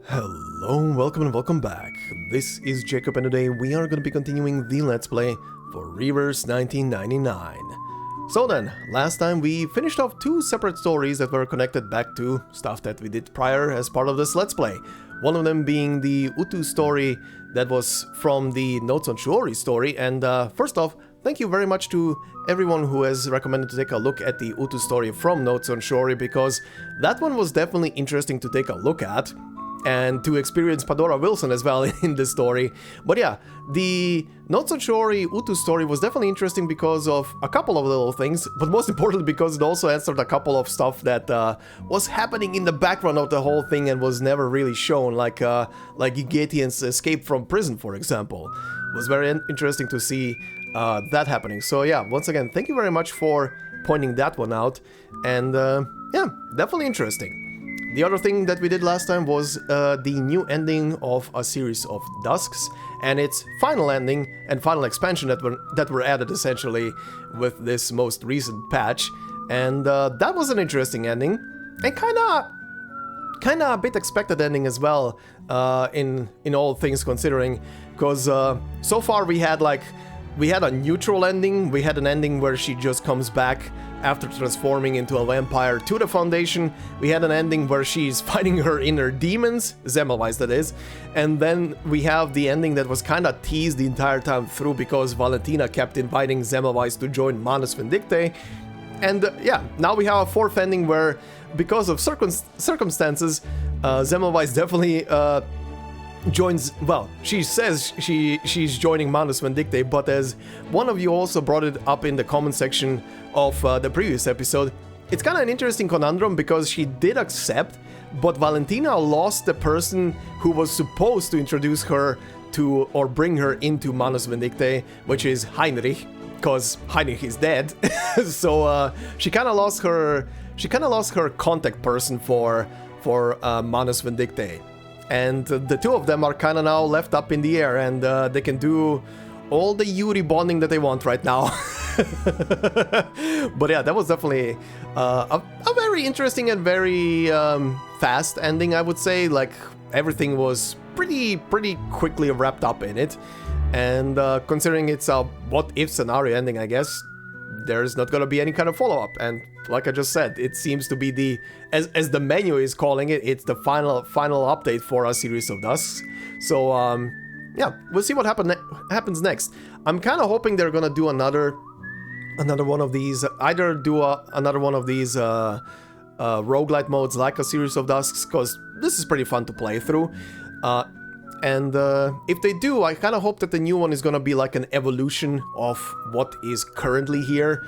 Hello, welcome and welcome back. This is Jacob and today we are going to be continuing the Let's Play for Reverse 1999. So then, last time we finished off two separate stories that were connected back to stuff that we did prior as part of this Let's Play. One of them being the Utu story that was from the Notes on Shuori story, and first off, thank you very much to everyone who has recommended to take a look at the Utu story from Notes on Shuori, because that one was definitely interesting to take a look at. And to experience Padora Wilson as well in this story. But yeah, the Not So Shuori Utu story was definitely interesting because of a couple of little things, but most importantly because it also answered a couple of stuff that was happening in the background of the whole thing and was never really shown, like Gigatian's escape from prison, for example. It was very interesting to see that happening. So yeah, once again, thank you very much for pointing that one out, and yeah, definitely interesting. The other thing that we did last time was the new ending of a series of Dusks, and its final ending and final expansion that were added essentially with this most recent patch, and that was an interesting ending, and kinda a bit expected ending as well, in all things considering, because so far we had a neutral ending. We had an ending where she just comes back after transforming into a vampire to the Foundation. We had an ending where she's fighting her inner demons, Semmelweis that is, and then we have the ending that was kinda teased the entire time through because Valentina kept inviting Semmelweis to join Manus Vindictae. And yeah, now we have a fourth ending where, because of circumstances, Semmelweis definitely joins, well, she says she's joining Manus Vindictae, but as one of you also brought it up in the comment section of the previous episode, it's kind of an interesting conundrum because she did accept, but Valentina lost the person who was supposed to introduce her to or bring her into Manus Vindictae, which is Heinrich, because Heinrich is dead. So she kind of lost her contact person for Manus Vindictae. And the two of them are kind of now left up in the air, and they can do all the Yuri bonding that they want right now. But yeah, that was definitely a very interesting and very fast ending, I would say. Like, everything was pretty quickly wrapped up in it. And considering it's a what-if scenario ending, I guess, there's not gonna be any kind of follow-up. And like I just said, it seems to be the, as the menu is calling it, it's the final update for a series of Dusks. So yeah, we'll see what happens next. I'm kind of hoping they're gonna do another one of these, either do another one of these roguelite modes like a series of Dusks, because this is pretty fun to play through. And if they do, I kind of hope that the new one is gonna be like an evolution of what is currently here.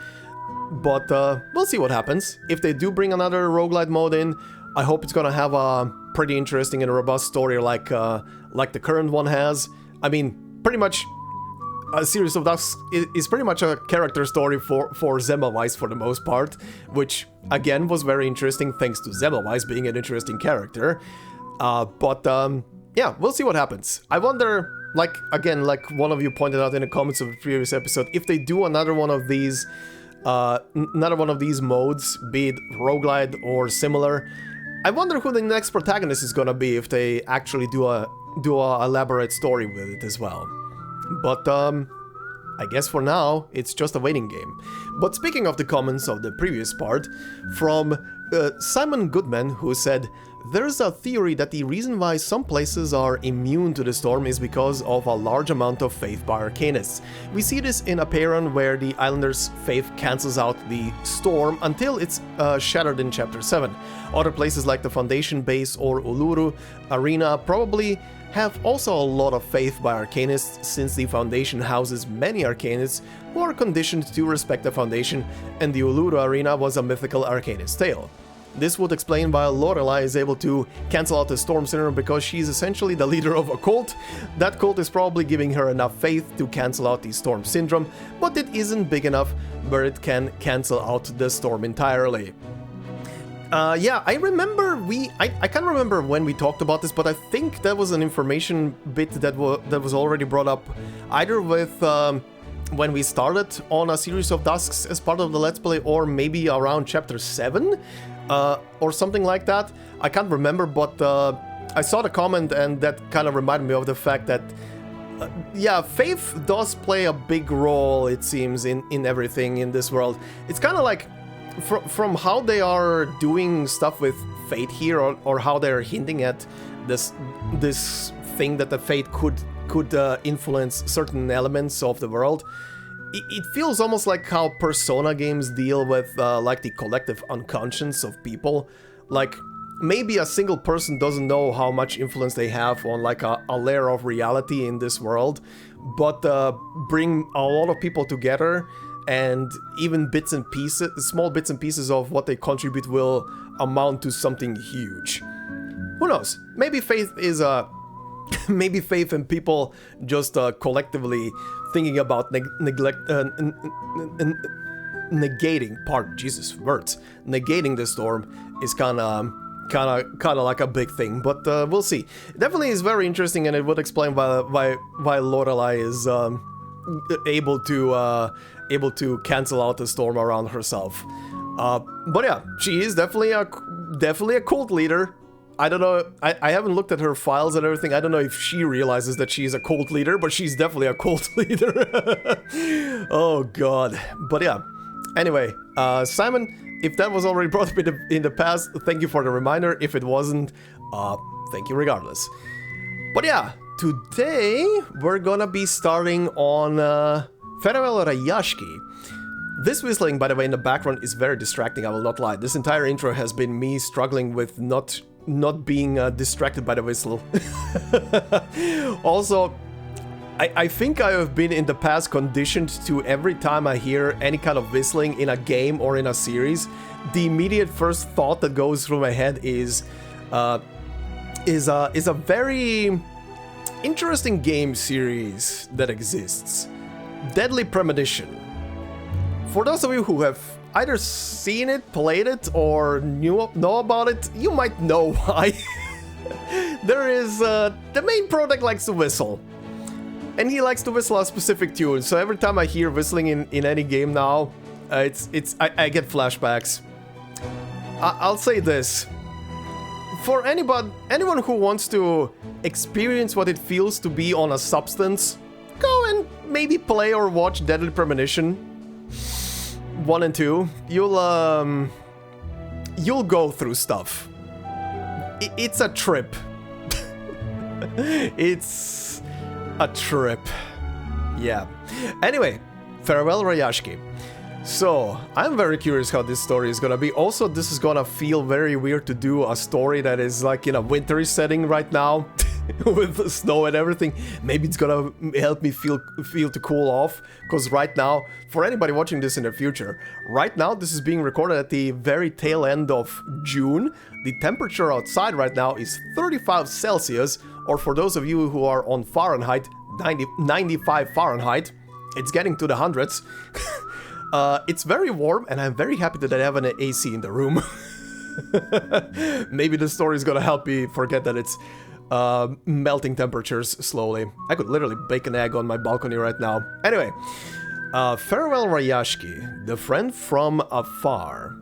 But we'll see what happens. If they do bring another roguelite mode in, I hope it's gonna have a pretty interesting and robust story like the current one has. I mean, pretty much a series of Dusks is pretty much a character story for Semmelweis for the most part, which again was very interesting thanks to Semmelweis being an interesting character. Yeah, we'll see what happens. I wonder, like one of you pointed out in the comments of the previous episode, if they do another one of these modes, be it roguelite or similar, I wonder who the next protagonist is gonna be if they actually do a elaborate story with it as well. But I guess for now it's just a waiting game. But speaking of the comments of the previous part, from Simon Goodman, who said, "There's a theory that the reason why some places are immune to the storm is because of a large amount of faith by Arcanists. We see this in Aperon, where the islanders' faith cancels out the storm until it's shattered in Chapter 7. Other places like the Foundation Base or Uluru Arena probably have also a lot of faith by Arcanists, since the Foundation houses many Arcanists who are conditioned to respect the Foundation, and the Uluru Arena was a mythical Arcanist tale. This would explain why Lorelei is able to cancel out the Storm Syndrome, because she's essentially the leader of a cult. That cult is probably giving her enough faith to cancel out the Storm Syndrome, but it isn't big enough where it can cancel out the storm entirely." Yeah, I remember I can't remember when we talked about this, but I think that was an information bit that was already brought up either with when we started on a series of Dusks as part of the Let's Play, or maybe around Chapter 7. Or something like that. I can't remember, but I saw the comment, and that kind of reminded me of the fact that yeah, faith does play a big role, it seems, in everything in this world. It's kind of like, from how they are doing stuff with fate here, or how they're hinting at this thing that the fate could influence certain elements of the world. It feels almost like how Persona games deal with like the collective unconscious of people. Like, maybe a single person doesn't know how much influence they have on like a layer of reality in this world, but bring a lot of people together, and even bits and pieces, small bits and pieces of what they contribute will amount to something huge. Who knows? Maybe faith is maybe faith and people just collectively thinking about negating the storm is kind of like a big thing, but we'll see. It definitely is very interesting, and it would explain why Lorelei is able to cancel out the storm around herself. But yeah, she is definitely a cult leader. I don't know, I haven't looked at her files and everything. I don't know if she realizes that she's a cult leader, but she's definitely a cult leader. Oh god. But yeah, anyway, Simon, if that was already brought up in the past, thank you for the reminder. If it wasn't, thank you regardless. But yeah, today we're gonna be starting on Farewell Rayashki. This whistling, by the way, in the background is very distracting, I will not lie. This entire intro has been me struggling with not being distracted by the whistle. Also, I think I have been in the past conditioned to, every time I hear any kind of whistling in a game or in a series, the immediate first thought that goes through my head is a very interesting game series that exists. Deadly Premonition. For those of you who have either seen it, played it, or know about it, you might know why. There is the main pro that likes to whistle. And he likes to whistle a specific tune, so every time I hear whistling in any game now, I get flashbacks. I'll say this. For anyone who wants to experience what it feels to be on a substance, go and maybe play or watch Deadly Premonition 1 and 2. You'll go through stuff. It's a trip. It's a trip. Yeah. Anyway, Farewell Rayashki. So, I'm very curious how this story is gonna be. Also, this is gonna feel very weird to do a story that is like in a wintry setting right now. With the snow and everything. Maybe it's gonna help me feel to cool off, because right now, for anybody watching this in the future, right now this is being recorded at the very tail end of June. The temperature outside right now is 35 Celsius, or for those of you who are on Fahrenheit, 95 Fahrenheit. It's getting to the hundreds. It's very warm, and I'm very happy that I have an AC in the room. Maybe the story is gonna help me forget that it's melting temperatures slowly. I could literally bake an egg on my balcony right now. Anyway, Farewell Rayashki, the friend from afar.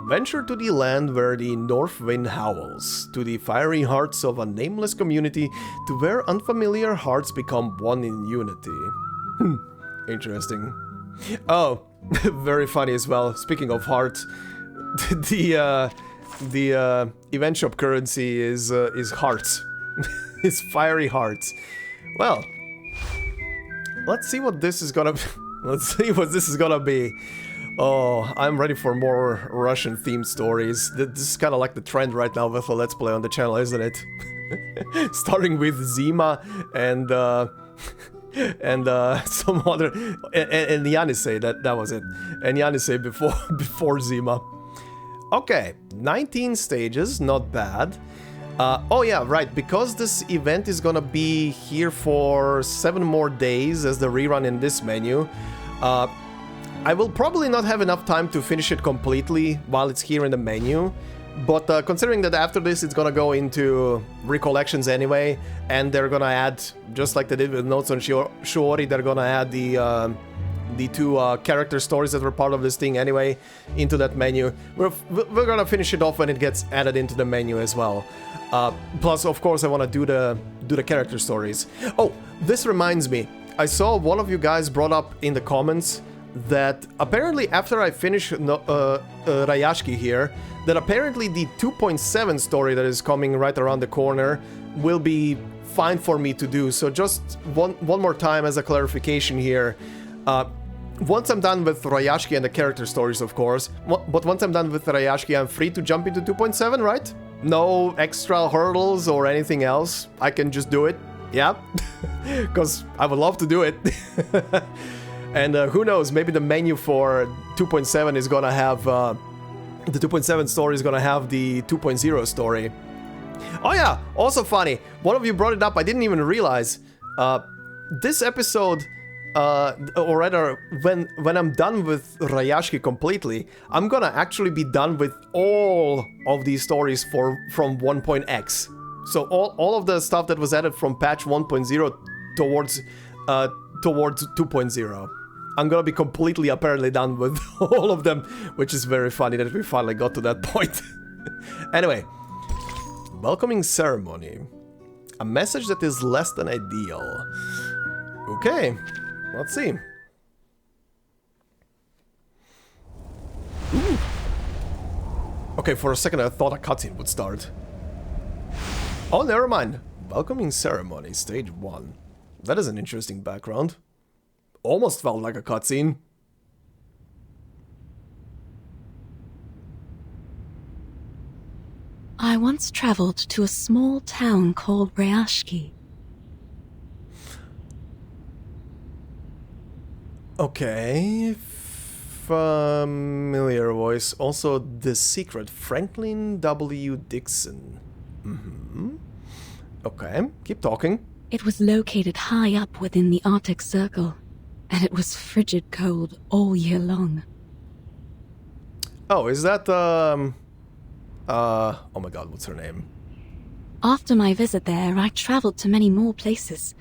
Venture to the land where the north wind howls, to the fiery hearts of a nameless community, to where unfamiliar hearts become one in unity. Interesting. Oh, very funny as well. Speaking of hearts, the event shop currency is hearts. It's fiery hearts. Well, let's see what this is gonna be. Let's see what this is gonna be. Oh, I'm ready for more Russian-themed stories. This is kind of like the trend right now with a Let's Play on the channel, isn't it? Starting with Zima and some other... And Yanisei, that was it. And Yanisei before Zima. Okay, 19 stages, not bad. Oh yeah, right, because this event is gonna be here for 7 more days as the rerun in this menu, I will probably not have enough time to finish it completely while it's here in the menu, but considering that after this it's gonna go into recollections anyway, and they're gonna add, just like they did with notes on Shuori, they're gonna add the the two character stories that were part of this thing anyway into that menu. We're gonna finish it off when it gets added into the menu as well. Plus, of course, I want to do the character stories. Oh, this reminds me. I saw one of you guys brought up in the comments that apparently after I finish Rayashki here, that apparently the 2.7 story that is coming right around the corner will be fine for me to do. So just one more time as a clarification here. Once I'm done with Rayashki and the character stories, of course, but once I'm done with Rayashki, I'm free to jump into 2.7, right? No extra hurdles or anything else. I can just do it. Yeah, because I would love to do it. And who knows, maybe the menu for 2.7 is gonna have, the 2.7 story is gonna have the 2.0 story. Oh yeah, also funny, one of you brought it up, I didn't even realize. This episode, or rather, when I'm done with Rayashki completely, I'm gonna actually be done with all of these stories from 1.x. So all of the stuff that was added from patch 1.0 towards 2.0. I'm gonna be completely apparently done with all of them, which is very funny that we finally got to that point. Anyway, welcoming ceremony. A message that is less than ideal. Okay, let's see. Ooh. Okay, for a second I thought a cutscene would start. Oh, never mind. Welcoming ceremony, stage 1. That is an interesting background. Almost felt like a cutscene. I once traveled to a small town called Rayashki. Okay. Familiar voice. Also, The Secret, Franklin W. Dixon. Okay, keep talking. It was located high up within the Arctic Circle, and it was frigid cold all year long. Oh, is that, oh my god, what's her name? After my visit there, I traveled to many more places.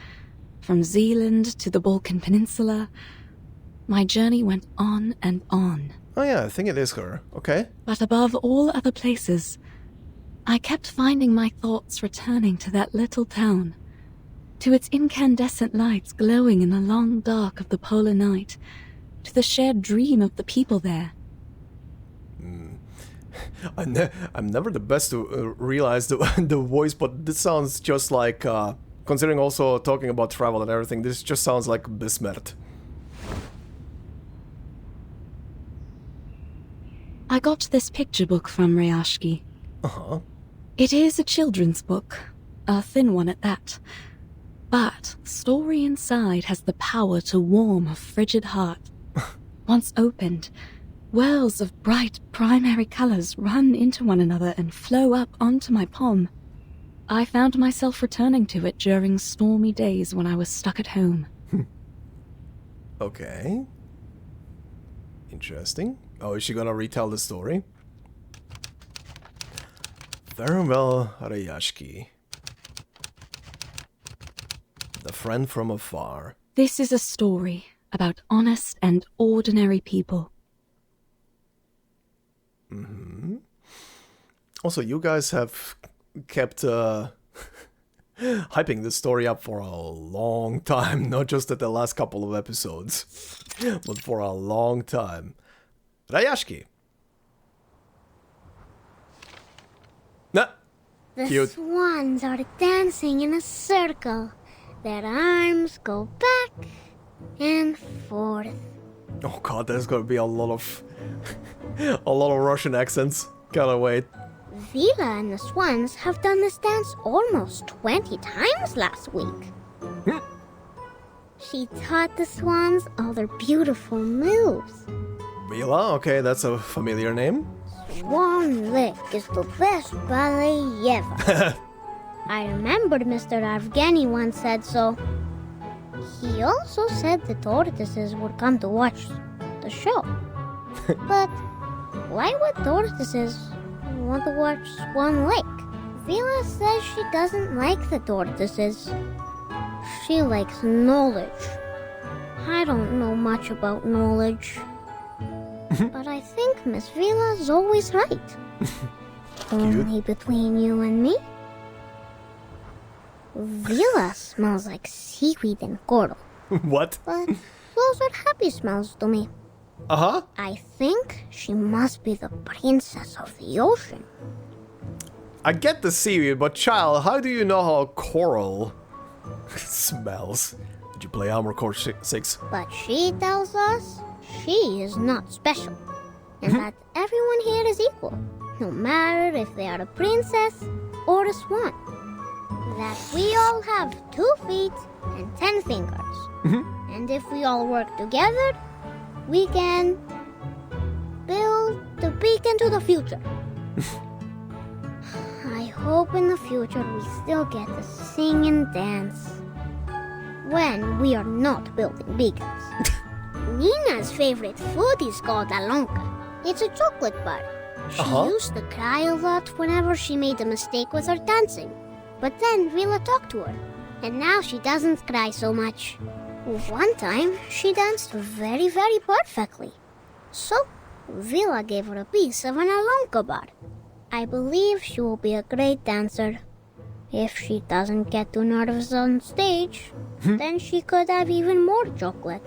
From Zealand to the Balkan Peninsula. My journey went on and on. Oh yeah, I think it is her. Okay. But above all other places, I kept finding my thoughts returning to that little town, to its incandescent lights glowing in the long dark of the polar night, to the shared dream of the people there. I'm never the best to realize the voice, but this sounds just like, considering also talking about travel and everything, this just sounds like Bismert. I got this picture book from Rayashki. Uh-huh. It is a children's book, a thin one at that. But the story inside has the power to warm a frigid heart. Once opened, wells of bright primary colors run into one another and flow up onto my palm. I found myself returning to it during stormy days when I was stuck at home. Okay. Interesting. Oh, is she gonna retell the story? Farewell, Rayashki. The friend from afar. This is a story about honest and ordinary people. Also, you guys have kept hyping this story up for a long time, not just at the last couple of episodes, but for a long time. Rayashki. Nah. The Cute. swans are dancing in a circle. Their arms go back and forth. Oh god, there's gonna be a lot of Russian accents. Gotta wait. Vila and the swans have done this dance almost 20 times last week. She taught the swans all their beautiful moves. Vila, okay, that's a familiar name. Swan Lick is the best ballet ever. I remembered Mr. Avgani once said so. He also said the tortoises would come to watch the show. But why would tortoises want to watch Swan Lake? Vila says she doesn't like the tortoises. She likes knowledge. I don't know much about knowledge. But I think Miss Vila's always right. Only between you and me, Vila smells like seaweed and coral. What? But those are happy smells to me. Uh-huh. I think she must be the princess of the ocean. I get the seaweed, but child, how do you know how coral smells? Did you play Armor Core 6? But she tells us she is not special. And that everyone here is equal. No matter if they are a princess or a swan. That we all have 2 feet and 10 fingers. And if we all work together, we can build the beacon to the future. I hope in the future we still get to sing and dance when we are not building beacons. Nina's favorite food is called alonka. It's a chocolate bar. She used to cry a lot whenever she made a mistake with her dancing. But then Vila talked to her, and now she doesn't cry so much. One time, she danced very, very perfectly. So, Vila gave her a piece of an alonka bar. I believe she will be a great dancer. If she doesn't get too nervous on stage, then she could have even more chocolate.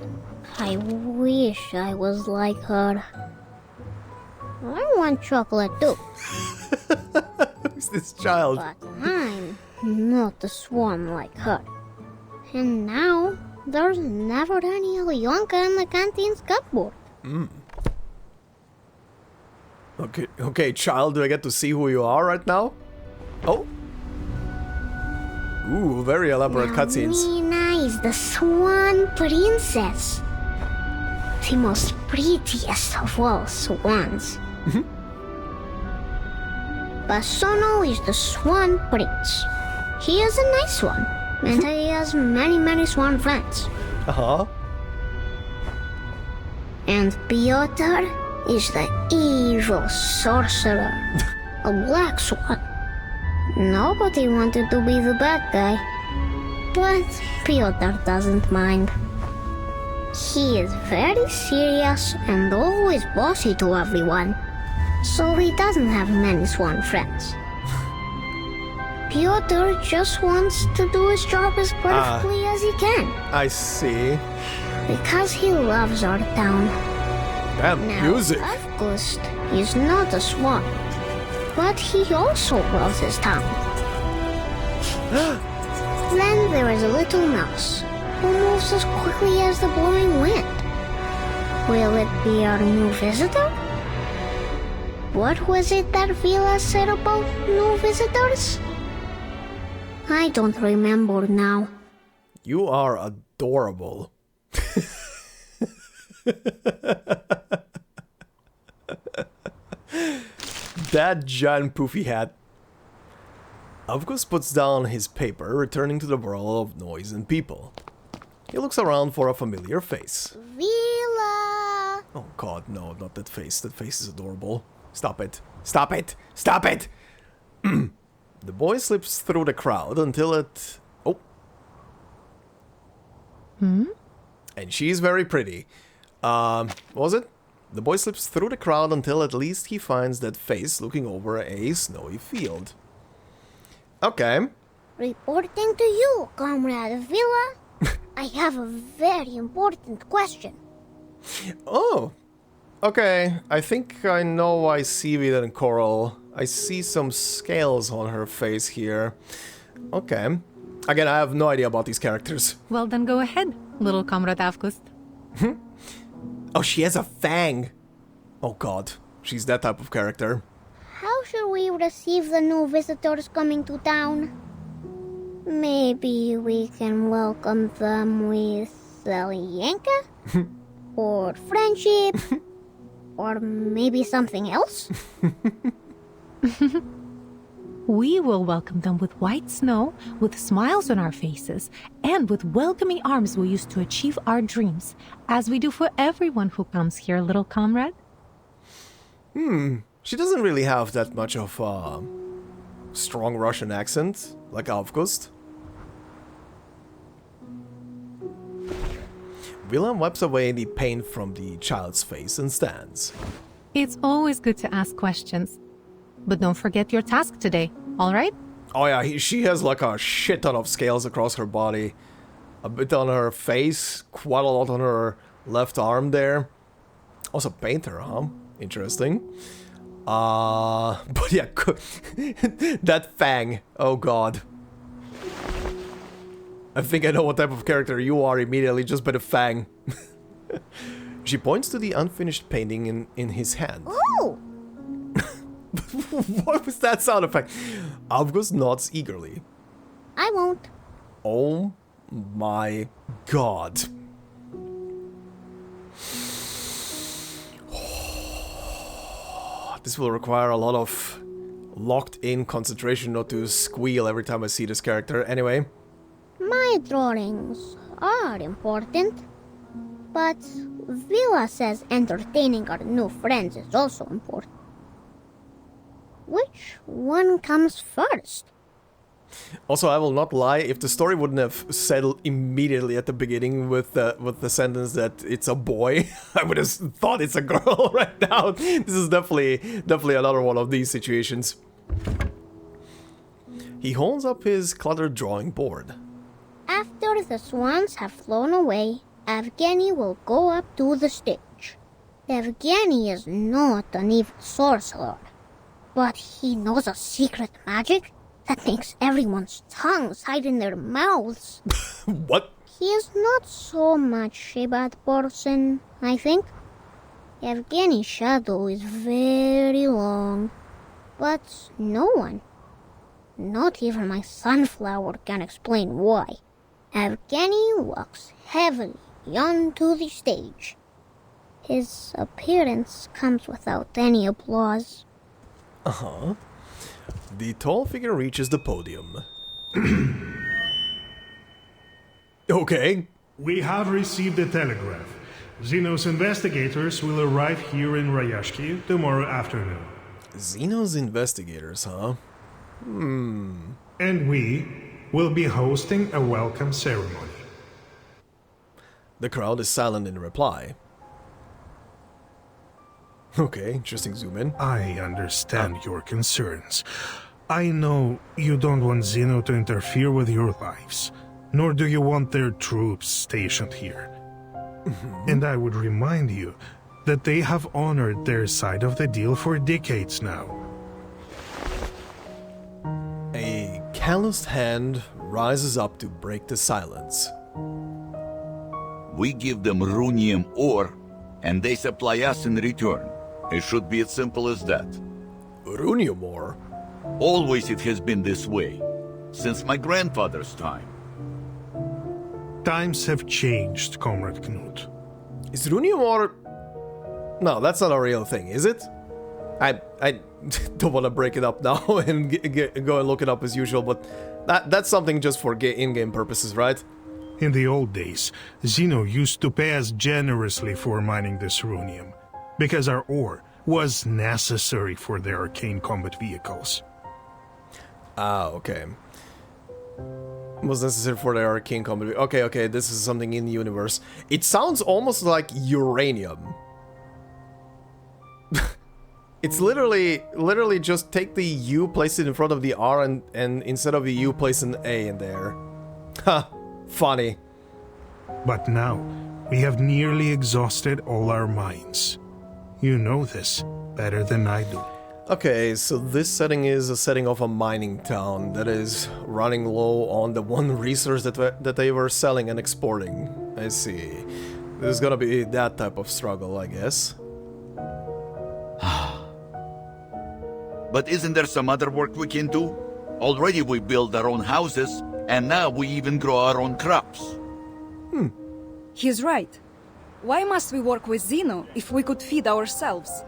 I wish I was like her. I want chocolate too. Who's this child? But I'm not a swan like her. And now, there's never any Alyonka in the canteen's cupboard. Okay, child, do I get to see who you are right now? Oh. Ooh, very elaborate cutscenes. Nina is the swan princess. The most prettiest of all swans. Basono is the swan prince. He is a nice one, and he has many, many swan friends. Uh-huh. And Piotr is the evil sorcerer, a black swan. Nobody wanted to be the bad guy, but Piotr doesn't mind. He is very serious and always bossy to everyone, so he doesn't have many swan friends. Piotr just wants to do his job as perfectly as he can. I see. Because he loves our town. Damn, Now, music. Avgust is not a swan, but he also loves his town. Then there is a little mouse who moves as quickly as the blowing wind. Will it be our new visitor? What was it that Vila said about new visitors? I don't remember now. You are adorable. That giant poofy hat. Avgust puts down his paper, returning to the world of noise and people. He looks around for a familiar face. Vila! Oh god, no, not that face. That face is adorable. Stop it. Stop it! Stop it! The boy slips through the crowd until it... Oh. And she's very pretty. What was it? The boy slips through the crowd until at least he finds that face looking over a snowy field. Okay. Reporting to you, Comrade Vila. I have a very important question. Oh. Okay, I think I know why seaweed and coral. I see some scales on her face here. Okay. Again, I have no idea about these characters. Well, then go ahead, little Comrade Avgust. Oh, she has a fang. Oh god, she's that type of character. How should we receive the new visitors coming to town? Maybe we can welcome them with Zelyanka? Or friendship? Or maybe something else? We will welcome them with white snow, with smiles on our faces, and with welcoming arms we use to achieve our dreams, as we do for everyone who comes here, little comrade. She doesn't really have that much of a strong Russian accent, like Avgust. Vila wipes away the paint from the child's face and stands. It's always good to ask questions. But don't forget your task today, all right? Oh yeah, she has like a shit ton of scales across her body. A bit on her face, quite a lot on her left arm there. Also painter, huh? Interesting. But yeah, that fang. Oh god. I think I know what type of character you are immediately just by the fang. She points to the unfinished painting in his hand. Oh! What was that sound effect? Avgust nods eagerly. I won't. Oh my god. This will require a lot of locked-in concentration not to squeal every time I see this character. Anyway. My drawings are important. But Vila says entertaining our new friends is also important. Which one comes first? Also, I will not lie, if the story wouldn't have settled immediately at the beginning with the sentence that it's a boy, I would have thought it's a girl right now. This is definitely another one of these situations. He holds up his cluttered drawing board. After the swans have flown away, Evgeny will go up to the stage. Evgeny is not an evil sorcerer, but he knows a secret magic that makes everyone's tongues hide in their mouths. What? He is not so much a bad person, I think. Evgeny's shadow is very long, but no one, not even my sunflower, can explain why. Evgeny walks heavily onto the stage. His appearance comes without any applause. Uh-huh. The tall figure reaches the podium. Okay. We have received a telegraph. Zeno's investigators will arrive here in Rayashki tomorrow afternoon. Zeno's investigators, huh? And we will be hosting a welcome ceremony. The crowd is silent in reply. Okay, interesting zoom in. I understand your concerns. I know you don't want Zeno to interfere with your lives, nor do you want their troops stationed here. And I would remind you that they have honored their side of the deal for decades now. A calloused hand rises up to break the silence. We give them runium ore, and they supply us in return. It should be as simple as that. Runium ore? Always it has been this way, since my grandfather's time. Times have changed, Comrade Knut. Is runium ore... No, that's not a real thing, is it? I don't want to break it up now and go and look it up as usual, but that's something just for in-game purposes, right? In the old days, Zeno used to pay us generously for mining this runium, because our ore was necessary for their arcane combat vehicles. Ah, okay. Was necessary for their arcane combat. Okay, this is something in the universe. It sounds almost like uranium. It's literally just take the U, place it in front of the R, and instead of the U, place an A in there. Ha, funny. But now, we have nearly exhausted all our mines. You know this better than I do. Okay, so this setting is a setting of a mining town that is running low on the one resource that they were selling and exporting. I see. This is gonna be that type of struggle, I guess. But isn't there some other work we can do? Already we build our own houses, and now we even grow our own crops. He's right. Why must we work with Zeno if we could feed ourselves?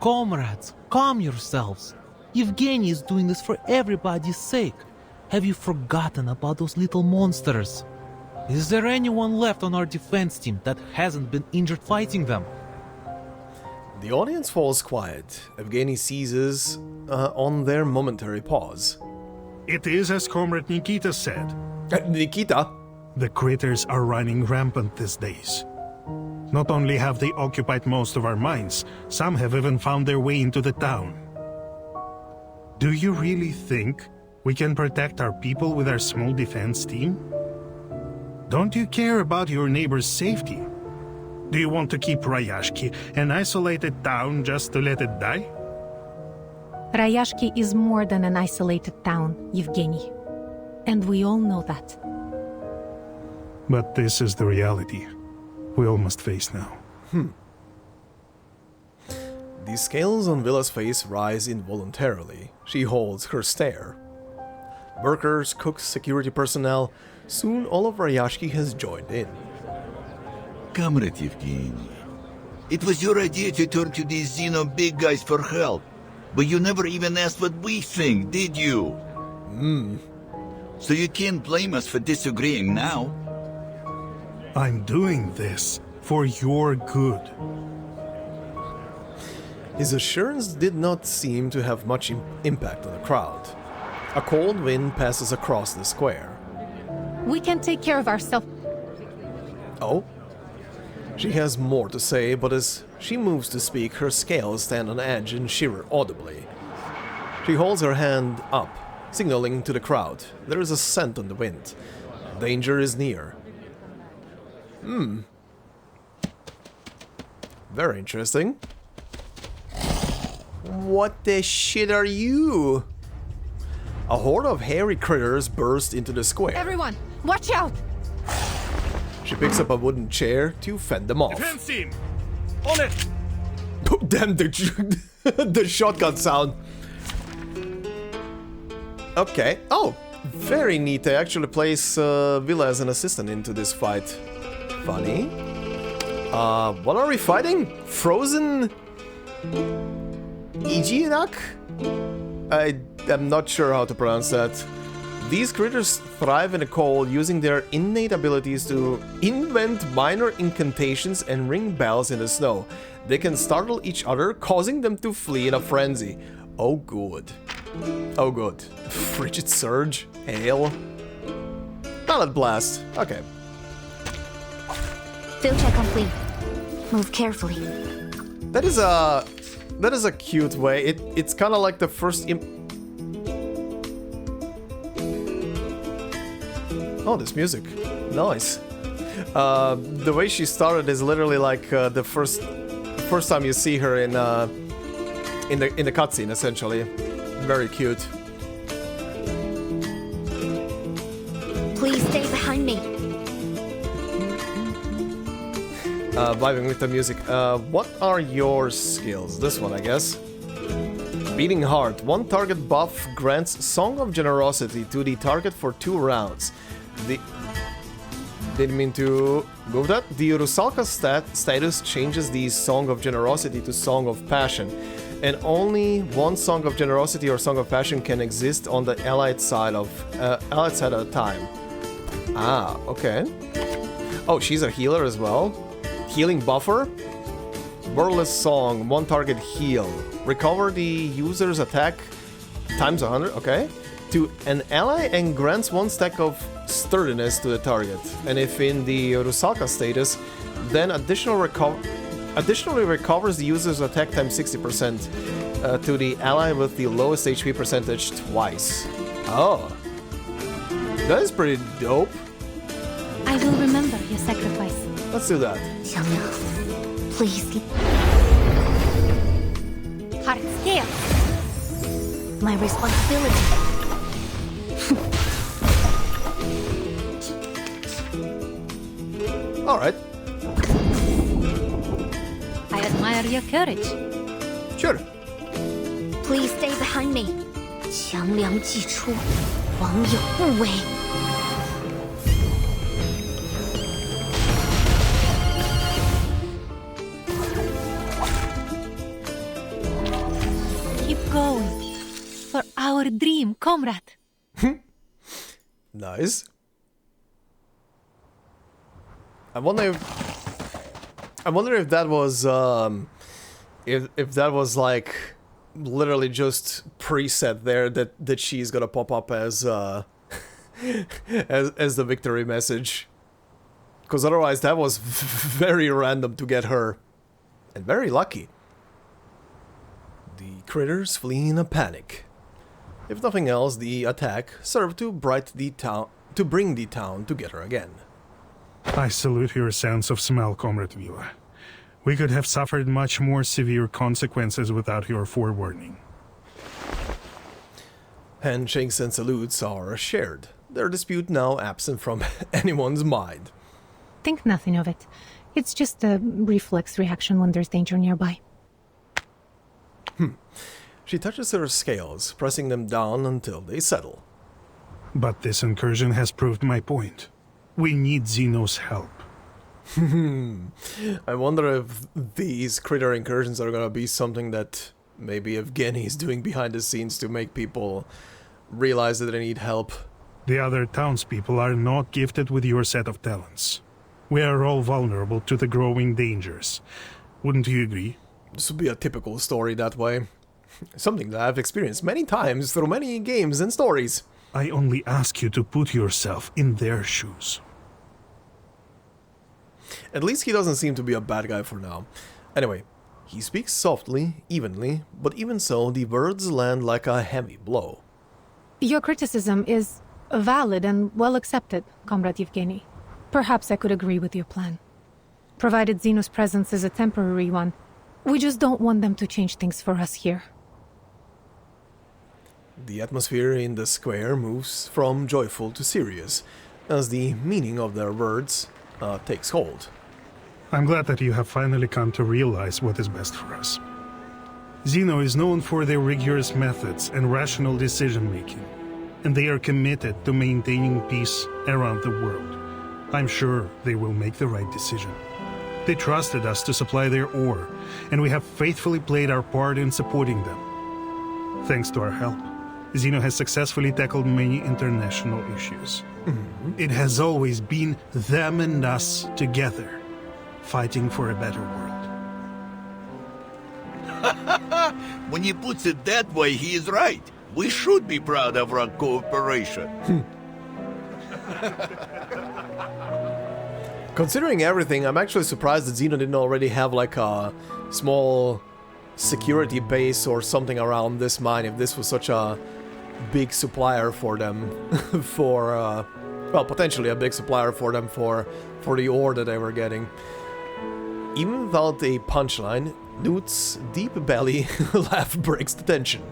Comrades, calm yourselves. Evgeny is doing this for everybody's sake. Have you forgotten about those little monsters? Is there anyone left on our defense team that hasn't been injured fighting them? The audience falls quiet. Evgeny seizes on their momentary pause. It is as Comrade Nikita said. Nikita? The critters are running rampant these days. Not only have they occupied most of our minds, some have even found their way into the town. Do you really think we can protect our people with our small defense team? Don't you care about your neighbor's safety? Do you want to keep Rayashki an isolated town just to let it die? Rayashki is more than an isolated town, Yevgeny. And we all know that. But this is the reality we all must face now. The scales on Vila's face rise involuntarily. She holds her stare. Workers, cooks, security personnel. Soon all of Rayashki has joined in. Comrade Evgeny, it was your idea to turn to these Zeno big guys for help. But you never even asked what we think, did you? So you can't blame us for disagreeing now. I'm doing this for your good. His assurance did not seem to have much impact on the crowd. A cold wind passes across the square. We can take care of ourselves. Oh? She has more to say, but as she moves to speak, her scales stand on edge and shiver audibly. She holds her hand up, signaling to the crowd. There is a scent on the wind. Danger is near. Very interesting. What the shit are you? A horde of hairy critters burst into the square. Everyone, watch out! She picks up a wooden chair to fend them off. Defense team! On it! Damn the, the shotgun sound. Okay. Oh, very neat. They actually place Vila as an assistant into this fight. Funny. What are we fighting? Frozen Ijinak? I am not sure how to pronounce that. These critters thrive in the cold, using their innate abilities to invent minor incantations and ring bells in the snow. They can startle each other, causing them to flee in a frenzy. Oh good. Oh good. Frigid Surge? Hail? Ballad Blast. Okay. Field check complete. Move carefully. That is a cute way. It's kind of like the first Oh, this music. Nice. The way she started is literally like the first time you see her in the cutscene, essentially. Very cute. Please stay behind me. Vibing with the music. What are your skills? This one, I guess. Beating Heart. One target buff grants Song of Generosity to the target for 2 rounds. Didn't mean to move that. The Rusalka status changes the Song of Generosity to Song of Passion, and only one Song of Generosity or Song of Passion can exist on the allied side at a time. Ah, okay. Oh, she's a healer as well. Healing buffer. Wordless Song. One target heal. Recover the user's attack times 100. Okay. To an ally and grants 1 stack of sturdiness to the target, and if in the Rusalka status, then additionally recovers the user's attack times 60% to the ally with the lowest HP percentage twice. Oh, that is pretty dope. I will remember your sacrifice. Let's do that. Xiangliang, please. Hard scale. My responsibility. All right. I admire your courage. Sure. Please stay behind me. 强梁既出，王有不为。 Keep going. For our dream, comrade. Nice. I wonder if that was if that was like literally just preset there that she's gonna pop up as as the victory message. Because otherwise that was very random to get her. And very lucky. The critters flee in a panic. If nothing else, the attack served to bring the town together again. I salute your sense of smell, Comrade Vila. We could have suffered much more severe consequences without your forewarning. Handshakes and salutes are shared, their dispute now absent from anyone's mind. Think nothing of it. It's just a reflex reaction when there's danger nearby. She touches her scales, pressing them down until they settle. But this incursion has proved my point. We need Zeno's help. I wonder if these critter incursions are gonna be something that maybe Evgeny is doing behind the scenes to make people realize that they need help. The other townspeople are not gifted with your set of talents. We are all vulnerable to the growing dangers. Wouldn't you agree? This would be a typical story that way. Something that I've experienced many times through many games and stories. I only ask you to put yourself in their shoes. At least he doesn't seem to be a bad guy for now. Anyway, he speaks softly, evenly, but even so, the words land like a heavy blow. Your criticism is valid and well accepted, Comrade Evgeny. Perhaps I could agree with your plan. Provided Zeno's presence is a temporary one, we just don't want them to change things for us here. The atmosphere in the square moves from joyful to serious, as the meaning of their words takes hold. I'm glad that you have finally come to realize what is best for us. Zeno is known for their rigorous methods and rational decision-making, and they are committed to maintaining peace around the world. I'm sure they will make the right decision. They trusted us to supply their ore, and we have faithfully played our part in supporting them. Thanks to our help, Zeno has successfully tackled many international issues. It has always been them and us together, fighting for a better world. When he puts it that way, he is right. We should be proud of our cooperation. Considering everything, I'm actually surprised that Zeno didn't already have like a small security base or something around this mine if this was such a big supplier for them for well, potentially a big supplier for them for the ore that they were getting. Even without a punchline, Newt's deep belly laugh breaks the tension.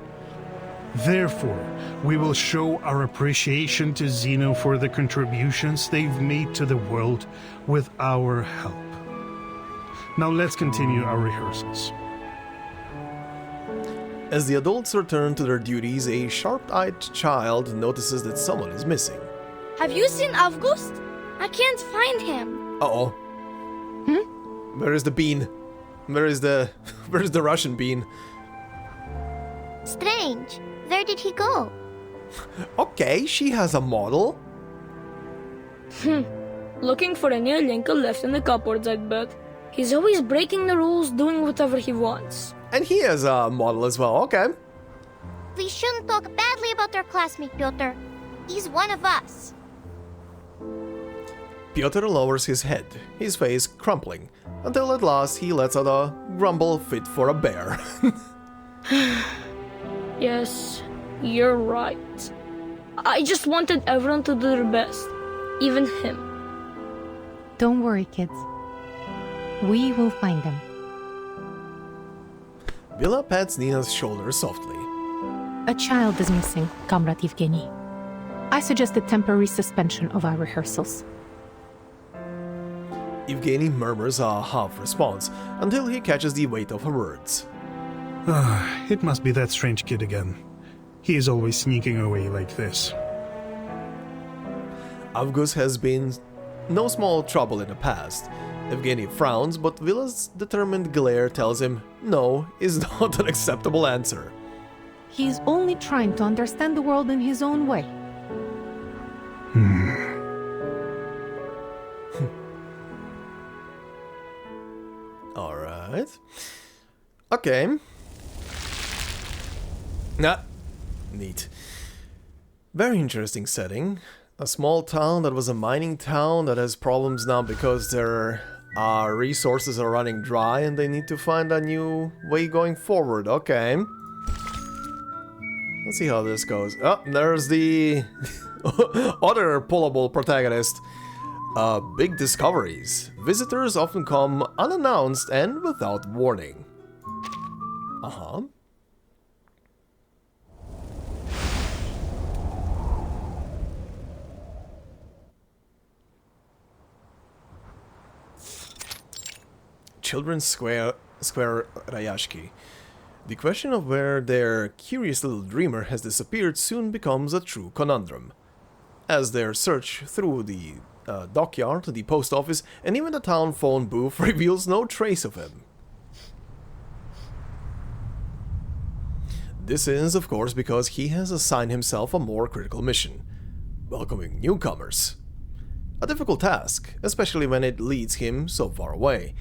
Therefore, we will show our appreciation to Zeno for the contributions they've made to the world with our help. Now let's continue our rehearsals. As the adults return to their duties, a sharp-eyed child notices that someone is missing. Have you seen Avgust? I can't find him. Uh-oh. Where is the bean? Where is the Russian bean? Strange. Where did he go? Okay, she has a model. Looking for any Linka left in the cupboards, I'd bet. He's always breaking the rules, doing whatever he wants. And he has a model as well, okay. We shouldn't talk badly about our classmate, Pyotr. He's one of us. Pyotr lowers his head, his face crumpling, until at last he lets out a grumble fit for a bear. Yes, you're right. I just wanted everyone to do their best, even him. Don't worry, kids. We will find them. Vila pats Nina's shoulder softly. A child is missing, Comrade Evgeny. I suggest a temporary suspension of our rehearsals. Evgeny murmurs a half response until he catches the weight of her words. It must be that strange kid again. He is always sneaking away like this. Avgust has been no small trouble in the past. Evgeny frowns, but Vila's determined glare tells him no is not an acceptable answer. He's only trying to understand the world in his own way. Alright. Okay. Neat. Very interesting setting. A small town that was a mining town that has problems now because their resources are running dry and they need to find a new way going forward. Okay. Let's see how this goes. Oh, there's the other pullable protagonist. Big discoveries. Visitors often come unannounced and without warning. Uh-huh. Children's Square Rayashki. The question of where their curious little dreamer has disappeared soon becomes a true conundrum. As their search through the dockyard, the post office, and even the town phone booth reveals no trace of him. This is, of course, because he has assigned himself a more critical mission: welcoming newcomers. A difficult task, especially when it leads him so far away.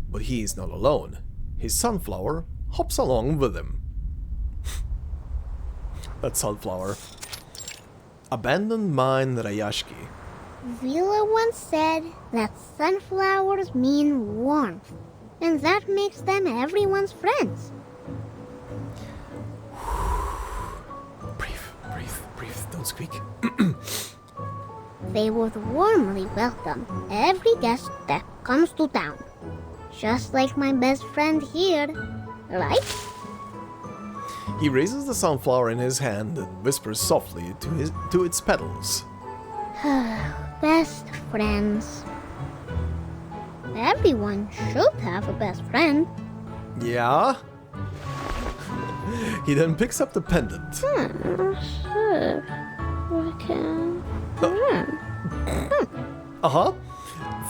But he is not alone. His sunflower hops along with him. That sunflower. Abandoned mine Rayashki. Vila once said that sunflowers mean warmth, and that makes them everyone's friends. Breathe, don't squeak. They would warmly welcome every guest that comes to town. Just like my best friend here, right? He raises the sunflower in his hand and whispers softly to its petals. Best friends. Everyone should have a best friend. Yeah? He then picks up the pendant. Sure. Uh-huh.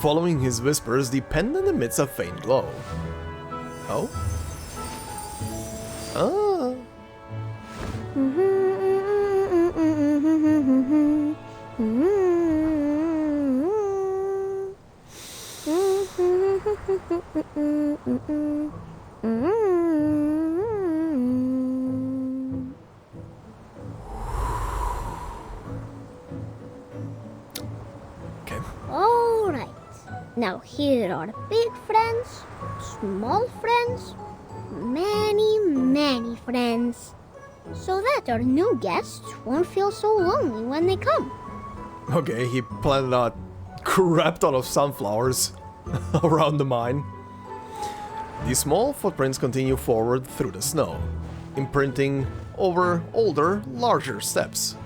Following his whispers, the pendant emits a faint glow. Oh? Ah. Okay. All right. Now here are big friends, small friends, many friends, so that our new guests won't feel so lonely when they come. Okay, he planted a crap ton of sunflowers around the mine. The small footprints continue forward through the snow, imprinting over older, larger steps.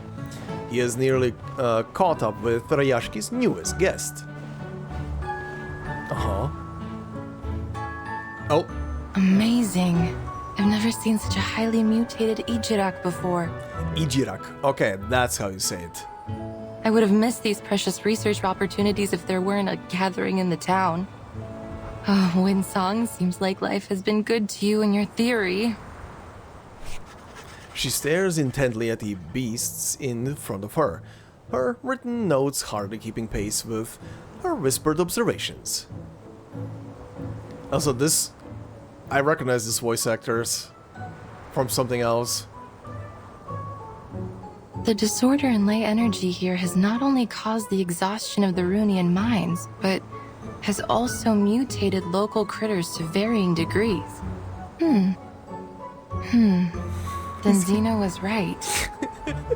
He has nearly caught up with Rayashki's newest guest. Uh-huh. Oh. Amazing. I've never seen such a highly mutated Ijirak before. Ijirak. Okay, that's how you say it. I would have missed these precious research opportunities if there weren't a gathering in the town. Oh, Windsong, seems like life has been good to you and your theory. She stares intently at the beasts in front of her, her written notes hardly keeping pace with her whispered observations. Also, I recognize these voice actors from something else. The disorder in ley energy here has not only caused the exhaustion of the Runian mines, but has also mutated local critters to varying degrees. Then Zeno was right.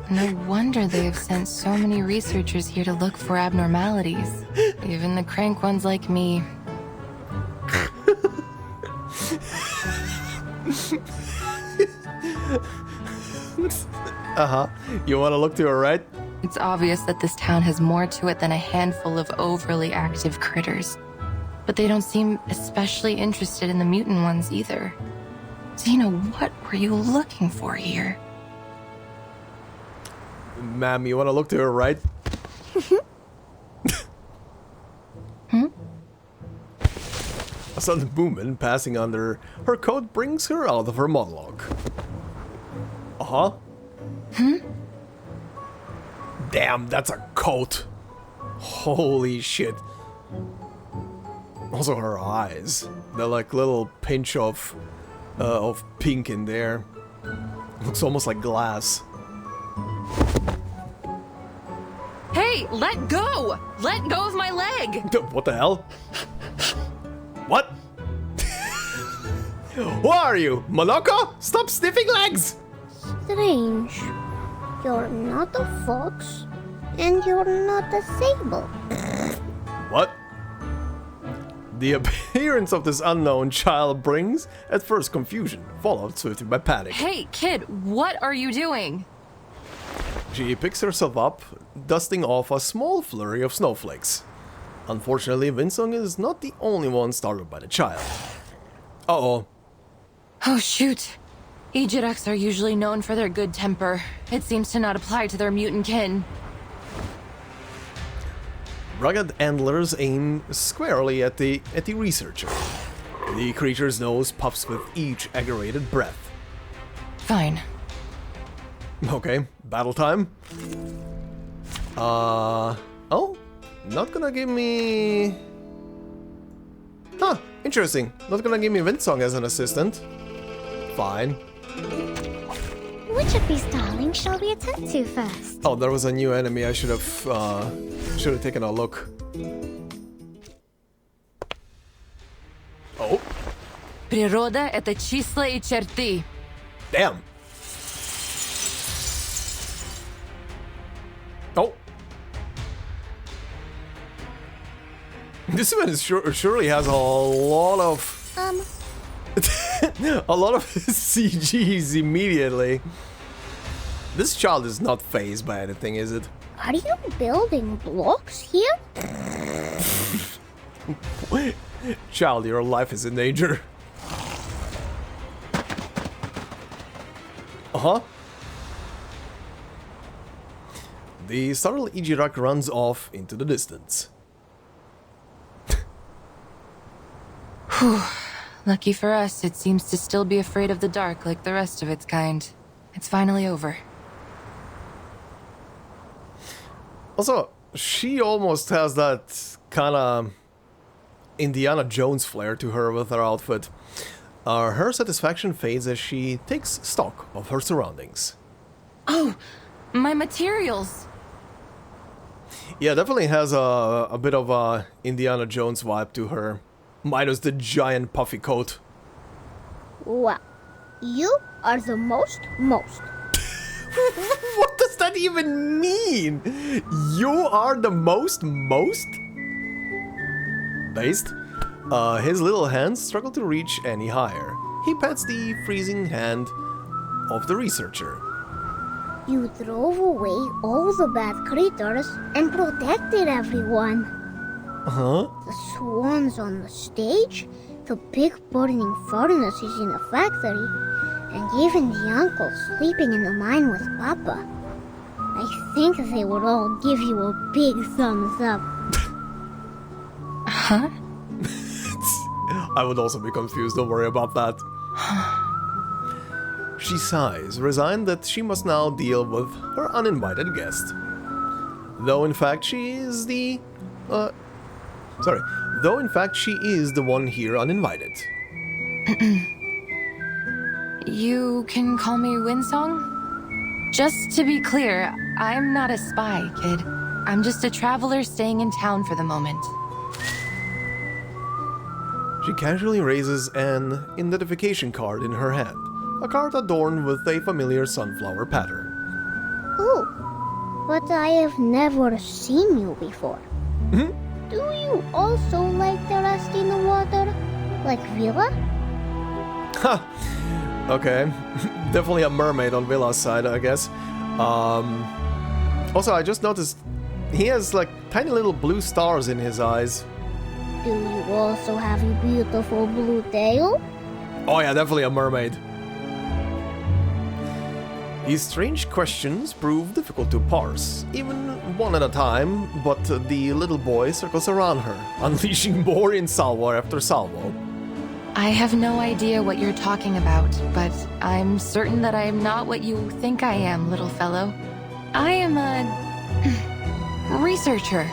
No wonder they have sent so many researchers here to look for abnormalities. Even the crank ones like me. Uh-huh. You want to look to her right? It's obvious that this town has more to it than a handful of overly active critters. But they don't seem especially interested in the mutant ones either. Zeno, what were you looking for here? Ma'am, you want to look to her right? A sudden movement passing under her coat brings her out of her monologue. Uh-huh. Damn, that's a coat. Holy shit. Also her eyes. They're like little pinch of pink in there. Looks almost like glass. Hey! Hey, let go! Let go of my leg! What the hell? What? Who are you? Moloko? Stop sniffing legs! Strange. You're not a fox, and you're not a sable. What? The appearance of this unknown child brings, at first, confusion, followed swiftly by panic. Hey, kid, what are you doing? She picks herself up, dusting off a small flurry of snowflakes. Unfortunately, Windsong is not the only one startled by the child. Uh-oh. Oh, shoot. Ejiraks are usually known for their good temper. It seems to not apply to their mutant kin. Rugged antlers aim squarely at the researcher. The creature's nose puffs with each aggravated breath. Fine. Okay, battle time. Oh, not gonna give me... Huh, interesting. Not gonna give me Windsong as an assistant. Fine. Which of these darlings shall we attend to first? Oh, there was a new enemy. I should have taken a look. Oh. Природа — это числа и черты. Damn. Oh. This one is surely has a lot of... a lot of CGs immediately. This child is not fazed by anything, is it? Are you building blocks here? Child, your life is in danger. Uh-huh. The startled Ijirak runs off into the distance. Whew. Lucky for us, it seems to still be afraid of the dark like the rest of its kind. It's finally over. Also, she almost has that kind of Indiana Jones flair to her with her outfit. Her satisfaction fades as she takes stock of her surroundings. Oh, my materials! Yeah, definitely has a bit of a Indiana Jones vibe to her. Minus the giant puffy coat. Wow. You are the most. What does that even mean? You are the most? Based? His little hands struggle to reach any higher. He pats the freezing hand of the researcher. You drove away all the bad creatures and protected everyone. Uh-huh. The swans on the stage, the big burning furnaces in the factory, and even the uncle sleeping in the mine with Papa. I think they would all give you a big thumbs up. Huh? I would also be confused, don't worry about that. She sighs, resigned that she must now deal with her uninvited guest. Though in fact she is the one here uninvited. You can call me Windsong? Just to be clear, I'm not a spy, kid. I'm just a traveler staying in town for the moment. She casually raises an identification card in her hand, a card adorned with a familiar sunflower pattern. Oh, but I have never seen you before. Mm-hmm. Do you also like to rest in the water? Like Vila? Ha! Okay. Definitely a mermaid on Vila's side, I guess. Also, I just noticed he has like tiny little blue stars in his eyes. Do you also have a beautiful blue tail? Oh yeah, definitely a mermaid. These strange questions prove difficult to parse, even one at a time, but the little boy circles around her, unleashing more in salvo after salvo. I have no idea what you're talking about, but I'm certain that I am not what you think I am, little fellow. I am a... researcher.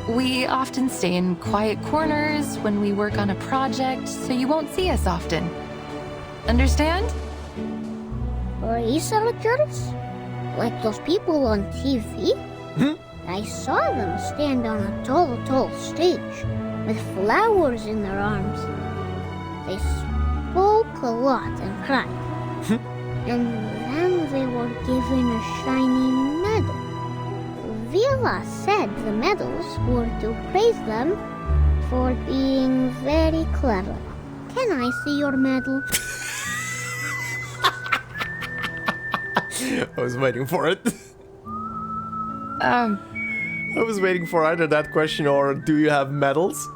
We often stay in quiet corners when we work on a project, so you won't see us often. Understand? Researchers? Like those people on TV? I saw them stand on a tall stage with flowers in their arms. They spoke a lot and cried. And then they were given a shiny medal. Vila said the medals were to praise them for being very clever. Can I see your medal? I was waiting for it. I was waiting for either that question or do you have medals?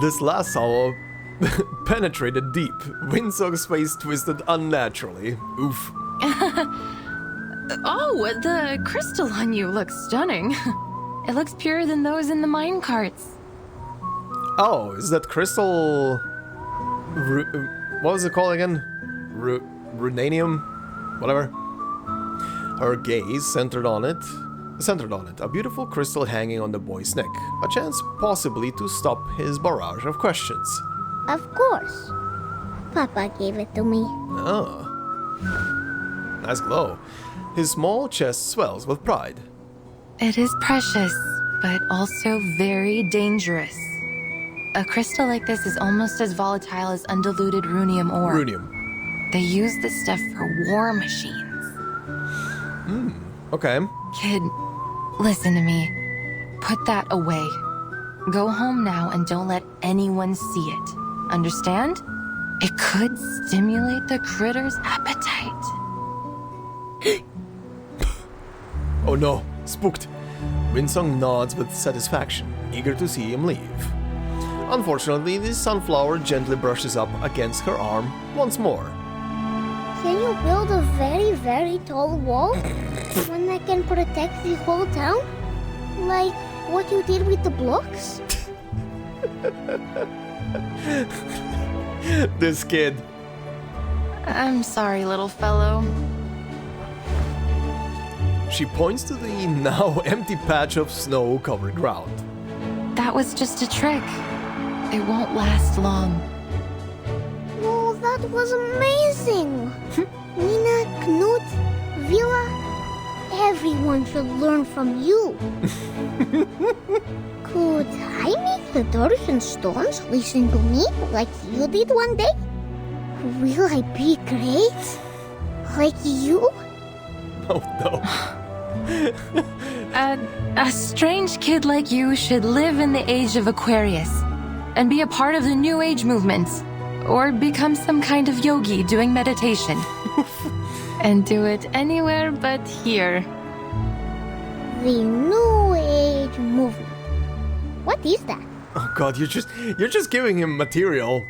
This last salvo penetrated deep. Windsong's face twisted unnaturally. Oof. Oh, the crystal on you looks stunning. It looks purer than those in the mine carts. Oh, is that crystal... what was it called again? Runanium? Whatever. Her gaze centered on it. A beautiful crystal hanging on the boy's neck. A chance possibly to stop his barrage of questions. Of course. Papa gave it to me. Oh. Nice glow. His small chest swells with pride. It is precious, but also very dangerous. A crystal like this is almost as volatile as undiluted runium ore. Runium. They use this stuff for war machines. Okay. Kid, listen to me. Put that away. Go home now and don't let anyone see it. Understand? It could stimulate the critter's appetite. Oh no, spooked. Windsong nods with satisfaction, eager to see him leave. Unfortunately, the sunflower gently brushes up against her arm once more. Can you build a very, very tall wall? One that can protect the whole town? Like what you did with the blocks? This kid. I'm sorry, little fellow. She points to the now empty patch of snow-covered ground. That was just a trick. It won't last long. Oh, that was amazing! Nina, Knut, Vila, everyone should learn from you. Could I make the doors and stones listen to me like you did one day? Will I be great? Like you? Oh no. A strange kid like you should live in the age of Aquarius and be a part of the New Age movement, or become some kind of yogi doing meditation. And do it anywhere but here. The New Age movement. What is that? Oh god, you're just giving him material.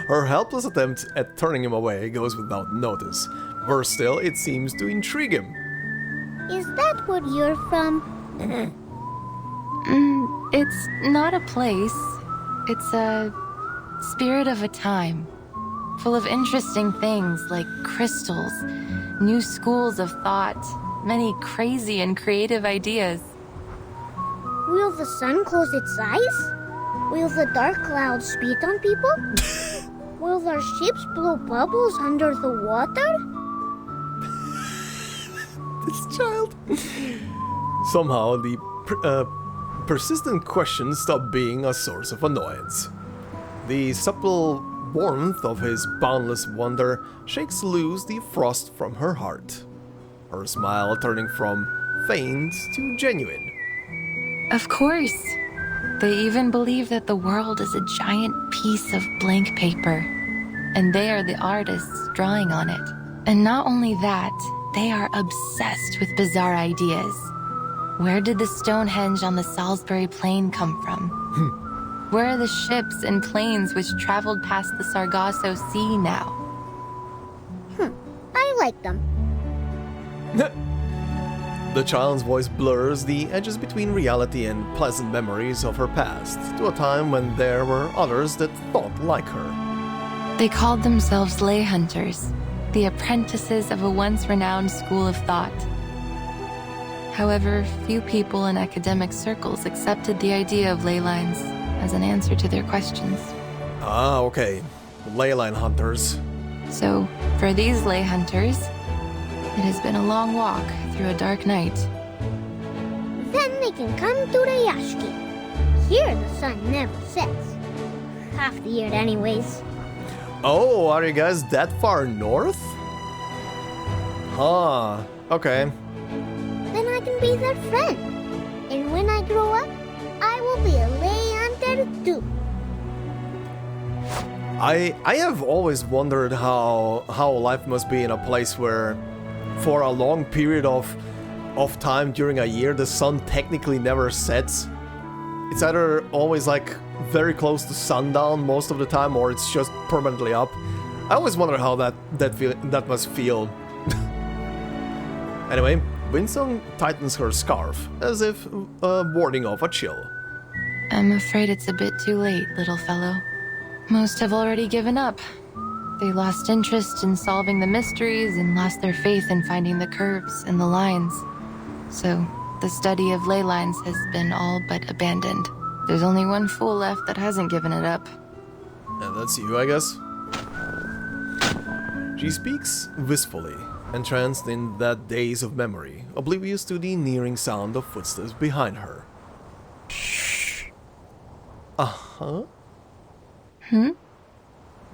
Her helpless attempt at turning him away goes without notice. Worse still, it seems to intrigue him. Is that where you're from? It's not a place. It's a spirit of a time. Full of interesting things like crystals, new schools of thought, many crazy and creative ideas. Will the sun close its eyes? Will the dark clouds spit on people? Will their ships blow bubbles under the water? This child. Somehow, the persistent questions stop being a source of annoyance. The supple warmth of his boundless wonder shakes loose the frost from her heart, her smile turning from feigned to genuine. Of course. They even believe that the world is a giant piece of blank paper, and they are the artists drawing on it. And not only that, they are obsessed with bizarre ideas. Where did the Stonehenge on the Salisbury Plain come from? Where are the ships and planes which traveled past the Sargasso Sea now? I like them. The child's voice blurs the edges between reality and pleasant memories of her past, to a time when there were others that thought like her. They called themselves lay hunters, the apprentices of a once renowned school of thought. However, few people in academic circles accepted the idea of ley lines as an answer to their questions. Ah, okay. Leyline hunters. So, for these lay hunters, It has been a long walk through a dark night. Then they can come to Rayashki. Here the sun never sets. Half the year anyways. Oh, are you guys that far north? Huh, okay. Then I can be their friend. And when I grow up, I will be a lay hunter too. I have always wondered how life must be in a place where for a long period of time during a year the sun technically never sets. It's either always like very close to sundown most of the time or it's just permanently up. I always wonder how that must feel. Anyway, Windsong tightens her scarf as if warding off a chill. I'm afraid it's a bit too late, little fellow. Most have already given up. They lost interest in solving the mysteries and lost their faith in finding the curves and the lines. So, the study of ley lines has been all but abandoned. There's only one fool left that hasn't given it up. And that's you, I guess. She speaks wistfully, entranced in that daze of memory, oblivious to the nearing sound of footsteps behind her. Shh. Uh-huh.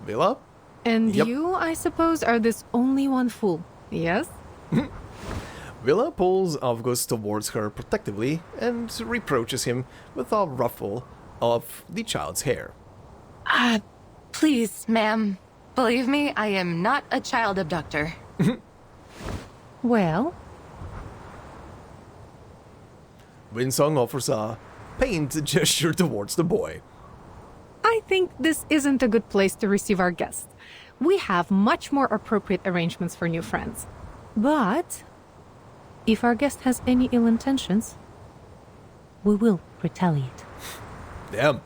Vila? And Yep. you, I suppose, are this only one fool, yes? Vila pulls Avgust towards her protectively and reproaches him with a ruffle of the child's hair. Please, ma'am. Believe me, I am not a child abductor. Well, Windsong offers a pained gesture towards the boy. I think this isn't a good place to receive our guests. We have much more appropriate arrangements for new friends. But if our guest has any ill intentions, we will retaliate. Damn.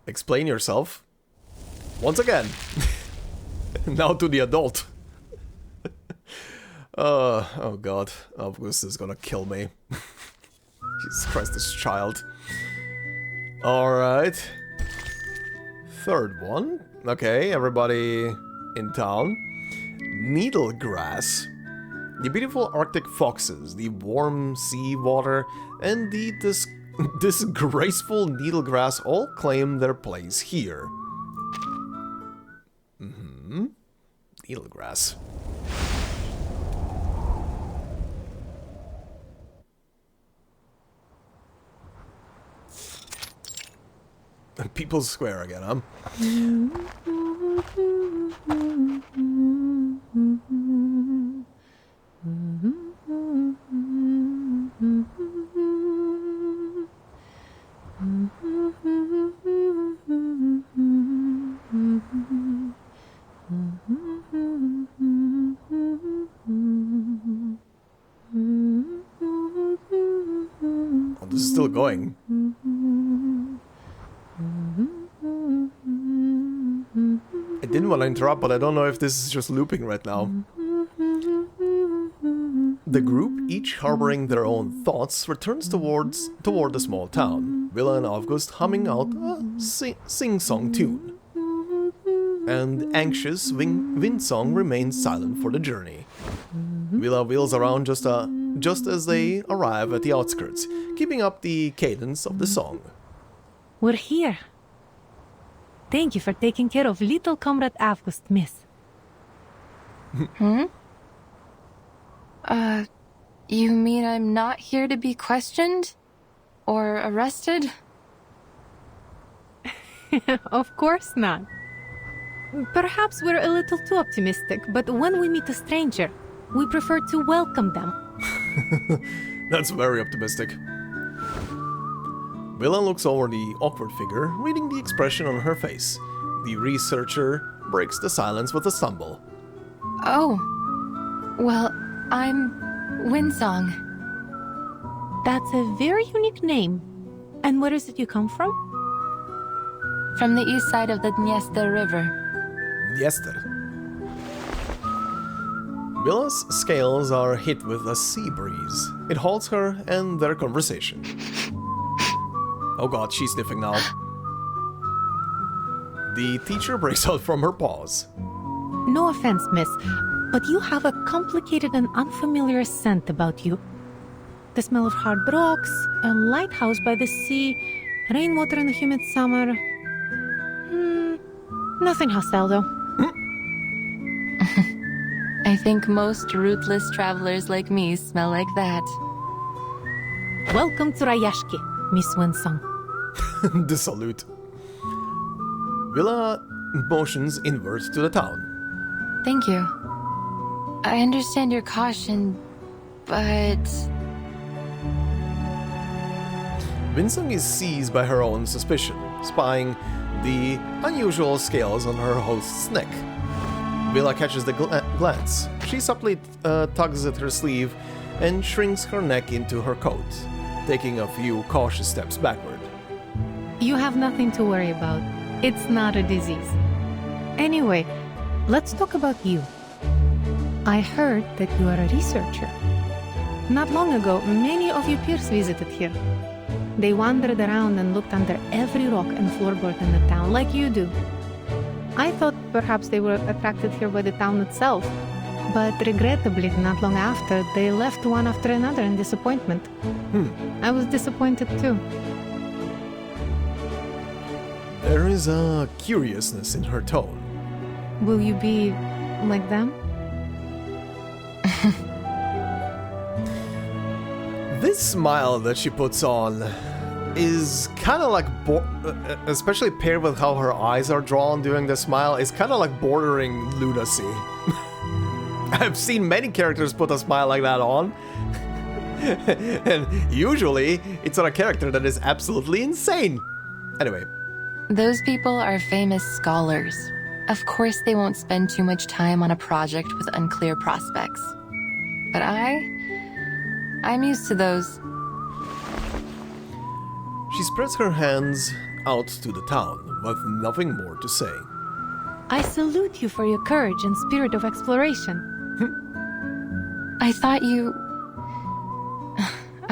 Explain yourself. Once again. Now to the adult. Oh god, Avgust is gonna kill me. Jesus Christ, this child. Alright. Third one. Okay, everybody in town. Needlegrass. The beautiful Arctic foxes, the warm sea water, and the disgraceful needlegrass all claim their place here. Needlegrass. People's Square again, huh? Oh, this is still going. I didn't want to interrupt, but I don't know if this is just looping right now. The group, each harboring their own thoughts, returns toward the small town, Vila and Avgust humming out a sing-song tune. And anxious, Windsong remains silent for the journey. Vila wheels around just as they arrive at the outskirts, keeping up the cadence of the song. We're here. Thank you for taking care of little comrade Avgust, miss. You mean I'm not here to be questioned? Or arrested? Of course not. Perhaps we're a little too optimistic, but when we meet a stranger, we prefer to welcome them. That's very optimistic. Vila looks over the awkward figure, reading the expression on her face. The researcher breaks the silence with a stumble. Oh. Well, I'm Windsong. That's a very unique name. And where is it you come from? From the east side of the Dniester River. Dniester. Vila's scales are hit with a sea breeze. It halts her and their conversation. Oh god, she's sniffing now. The teacher breaks out from her pause. No offense, miss, but you have a complicated and unfamiliar scent about you. The smell of hard rocks, a lighthouse by the sea, rainwater in the humid summer. Nothing hostile, though. I think most rootless travelers like me smell like that. Welcome to Rayashki, Miss Windsong. The salute. Vila motions inward to the town. Thank you. I understand your caution, but... Windsong is seized by her own suspicion, spying the unusual scales on her host's neck. Vila catches the glance. She subtly tugs at her sleeve and shrinks her neck into her coat, taking a few cautious steps backward. You have nothing to worry about. It's not a disease. Anyway, let's talk about you. I heard that you are a researcher. Not long ago, many of your peers visited here. They wandered around and looked under every rock and floorboard in the town, like you do. I thought perhaps they were attracted here by the town itself, but regrettably, not long after, they left one after another in disappointment. I was disappointed too. There is a curiousness in her tone. Will you be like them? This smile that she puts on is kind of like, especially paired with how her eyes are drawn during the smile, is kind of like bordering lunacy. I've seen many characters put a smile like that on. And usually, it's on a character that is absolutely insane. Anyway. Those people are famous scholars. Of course they won't spend too much time on a project with unclear prospects. But I'm used to those. She spreads her hands out to the town, with nothing more to say. I salute you for your courage and spirit of exploration. I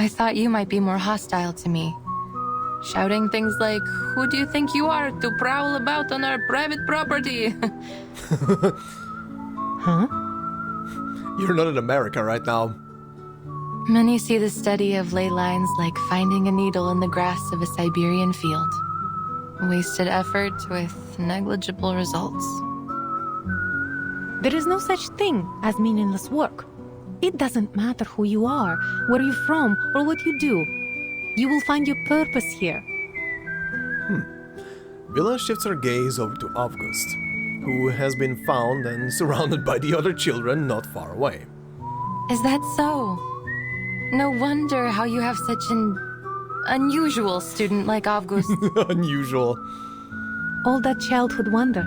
thought you might be more hostile to me. Shouting things like, "Who do you think you are to prowl about on our private property?" Huh? You're not in America right now. Many see the study of ley lines like finding a needle in the grass of a Siberian field. Wasted effort with negligible results. There is no such thing as meaningless work. It doesn't matter who you are, where you're from, or what you do. You will find your purpose here. Vila shifts her gaze over to Avgust, who has been found and surrounded by the other children not far away. Is that so? No wonder how you have such an unusual student like Avgust. Unusual. All that childhood wonder.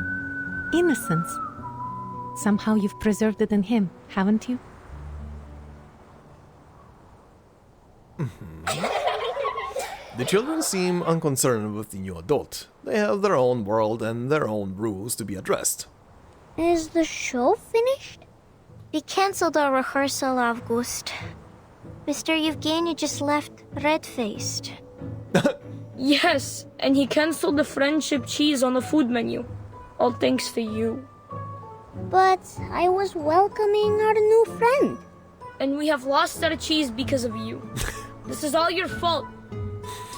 Innocence. Somehow you've preserved it in him, haven't you? The children seem unconcerned with the new adult. They have their own world and their own rules to be addressed. Is the show finished? We cancelled our rehearsal, Avgust. Mr. Yevgeny just left red-faced. Yes, and he cancelled the friendship cheese on the food menu. All thanks to you. But I was welcoming our new friend. And we have lost our cheese because of you. This is all your fault.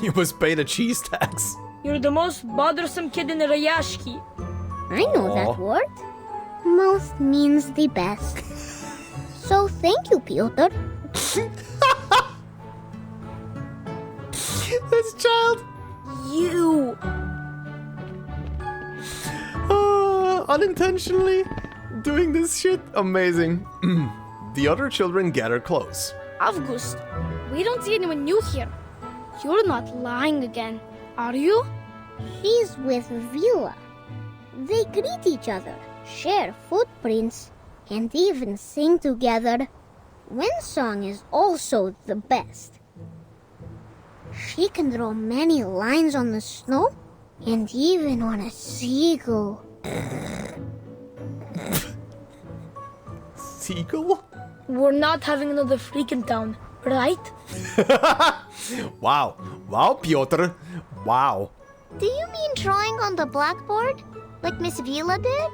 You must pay the cheese tax. You're the most bothersome kid in Rayashki. I know that word. Most means the best. So thank you, Piotr. This child. You. Unintentionally doing this shit. Amazing. The other children gather close. Avgust, we don't see anyone new here. You're not lying again, are you? She's with Vila. They greet each other, share footprints, and even sing together. Windsong is also the best. She can draw many lines on the snow and even on a seagull. Seagull? We're not having another freak in town, right? Wow. Wow, Piotr. Wow. Do you mean drawing on the blackboard? Like Miss Vila did?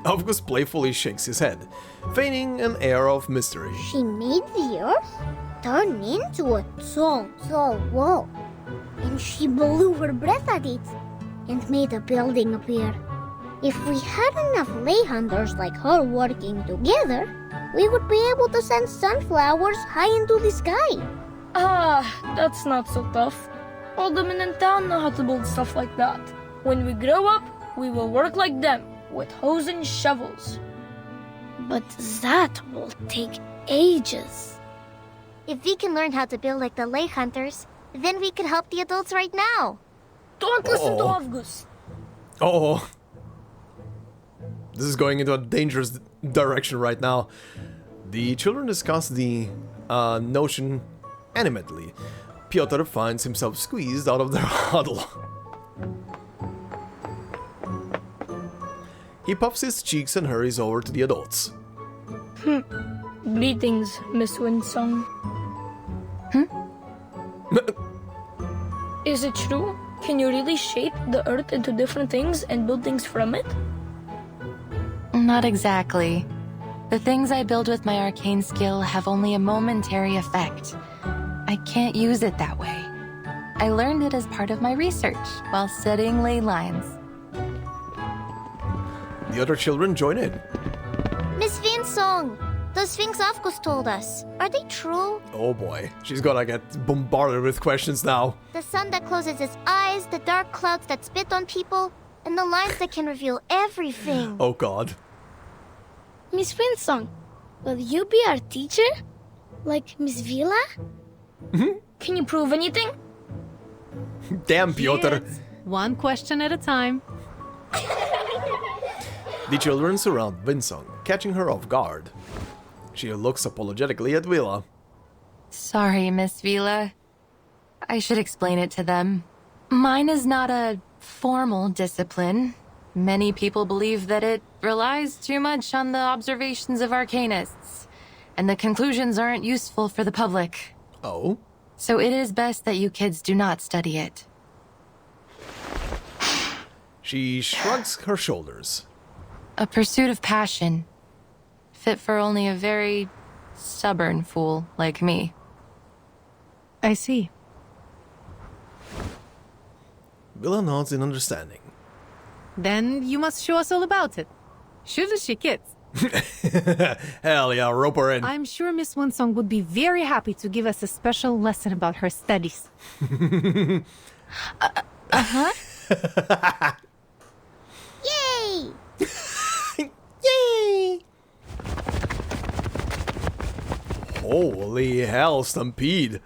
Avgust playfully shakes his head, feigning an air of mystery. She made the earth turn into a tall wall. And she blew her breath at it and made a building appear. If we had enough lay hunters like her working together, we would be able to send sunflowers high into the sky. That's not so tough. All the men in town know how to build stuff like that. When we grow up, we will work like them, with hoes and shovels. But that will take ages. If we can learn how to build like the lay hunters, then we could help the adults right now. Don't listen to Avgust. Oh, this is going into a dangerous direction right now. The children discuss the notion animatedly. Piotr finds himself squeezed out of their huddle. He puffs his cheeks and hurries over to the adults. Greetings, Miss Windsong. Is it true? Can you really shape the earth into different things and build things from it? Not exactly. The things I build with my arcane skill have only a momentary effect. I can't use it that way. I learned it as part of my research while studying ley lines. The other children join in. Miss Windsong, those things Avgust told us, are they true? Oh boy, she's gonna get bombarded with questions now. The sun that closes its eyes, the dark clouds that spit on people, and the lines that can reveal everything. Oh god. Miss Windsong, will you be our teacher? Like Miss Vila? Can you prove anything? Damn, Piotr. Kids, one question at a time. The children surround Windsong, catching her off guard. She looks apologetically at Vila. Sorry, Miss Vila. I should explain it to them. Mine is not a formal discipline. Many people believe that it relies too much on the observations of Arcanists, and the conclusions aren't useful for the public. Oh? So it is best that you kids do not study it. She shrugs her shoulders. A pursuit of passion, fit for only a very stubborn fool like me. I see. Vila nods in understanding. Then you must show us all about it. Shouldn't she, kids? Hell yeah, rope her in. I'm sure Miss Windsong would be very happy to give us a special lesson about her studies. Yay! Yay! Holy hell, Stampede.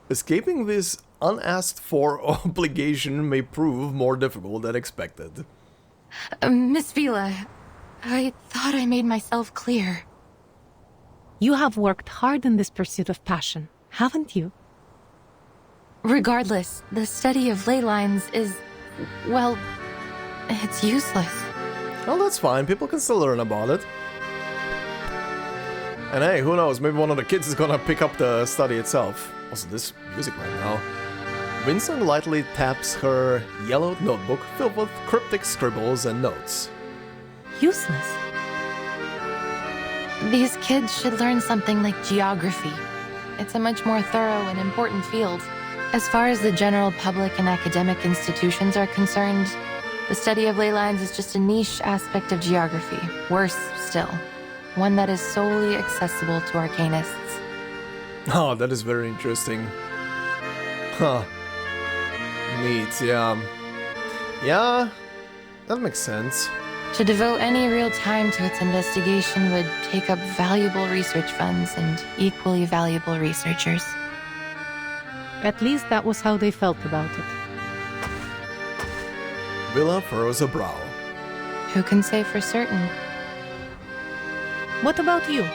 Escaping this unasked for obligation may prove more difficult than expected. Miss Vila, I thought I made myself clear. You have worked hard in this pursuit of passion, haven't you? Regardless, the study of ley lines is, well, it's useless. Well, that's fine. People can still learn about it. And hey, who knows? Maybe one of the kids is gonna pick up the study itself. Also, this music right now. Windsong lightly taps her yellowed notebook filled with cryptic scribbles and notes. Useless? These kids should learn something like geography. It's a much more thorough and important field. As far as the general public and academic institutions are concerned, the study of ley lines is just a niche aspect of geography. Worse still, one that is solely accessible to Arcanists. Oh, that is very interesting. Huh. Neat, yeah. Yeah, that makes sense. To devote any real time to its investigation would take up valuable research funds and equally valuable researchers. At least that was how they felt about it. Vila furrows a brow. Who can say for certain? What about you?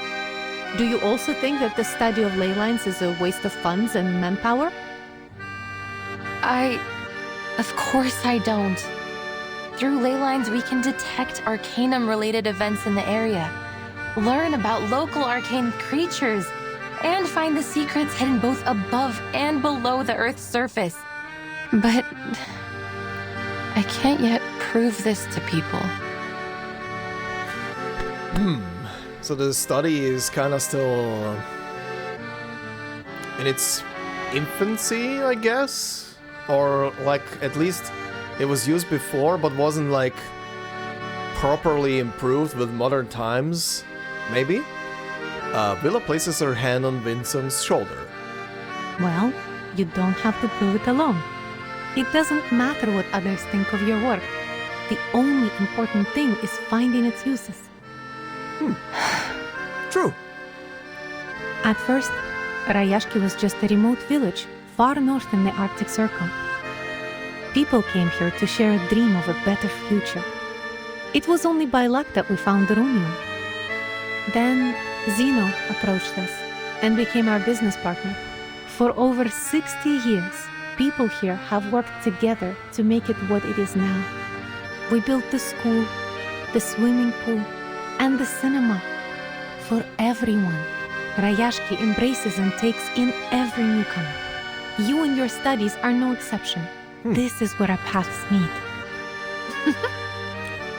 Do you also think that the study of ley lines is a waste of funds and manpower? Of course I don't. Through ley lines, we can detect Arcanum-related events in the area, learn about local arcane creatures, and find the secrets hidden both above and below the Earth's surface. But I can't yet prove this to people. So the study is kind of still in its infancy, I guess? Or, like, at least it was used before, but wasn't, like, properly improved with modern times, maybe? Vila places her hand on Windsong's shoulder. Well, you don't have to prove it alone. It doesn't matter what others think of your work. The only important thing is finding its uses. True. At first, Rayashki was just a remote village, far north in the Arctic Circle. People came here to share a dream of a better future. It was only by luck that we found the Runium. Then Zeno approached us and became our business partner. For over 60 years, people here have worked together to make it what it is now. We built the school, the swimming pool, and the cinema. For everyone, Rayashki embraces and takes in every newcomer. You and your studies are no exception. This is where our paths meet.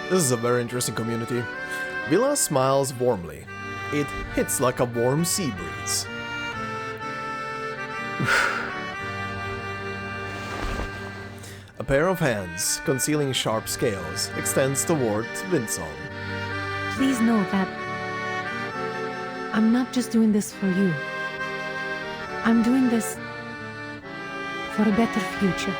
This is a very interesting community. Vila smiles warmly. It hits like a warm sea breeze. A pair of hands, concealing sharp scales, extends toward Windsong. Please know that I'm not just doing this for you. I'm doing this for a better future.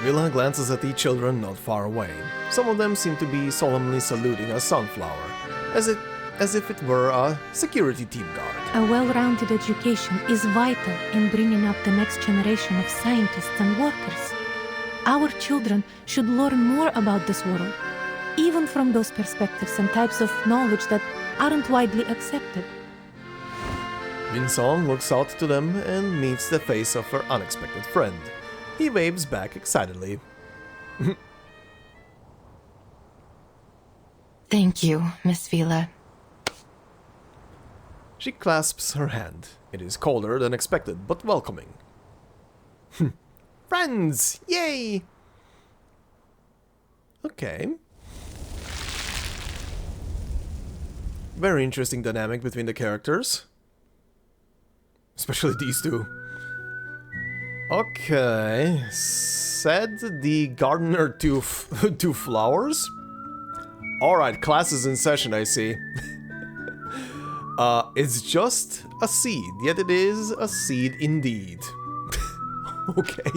Vila glances at the children not far away. Some of them seem to be solemnly saluting a sunflower, as if it were a security team guard. A well-rounded education is vital in bringing up the next generation of scientists and workers. Our children should learn more about this world, even from those perspectives and types of knowledge that aren't widely accepted. Windsong looks out to them and meets the face of her unexpected friend. He waves back excitedly. Thank you, Miss Vila. She clasps her hand. It is colder than expected, but welcoming. Friends! Yay! Okay. Very interesting dynamic between the characters. Especially these two. Okay. Said the gardener to flowers? Alright, class is in session, I see. It's just a seed, yet it is a seed indeed. Okay.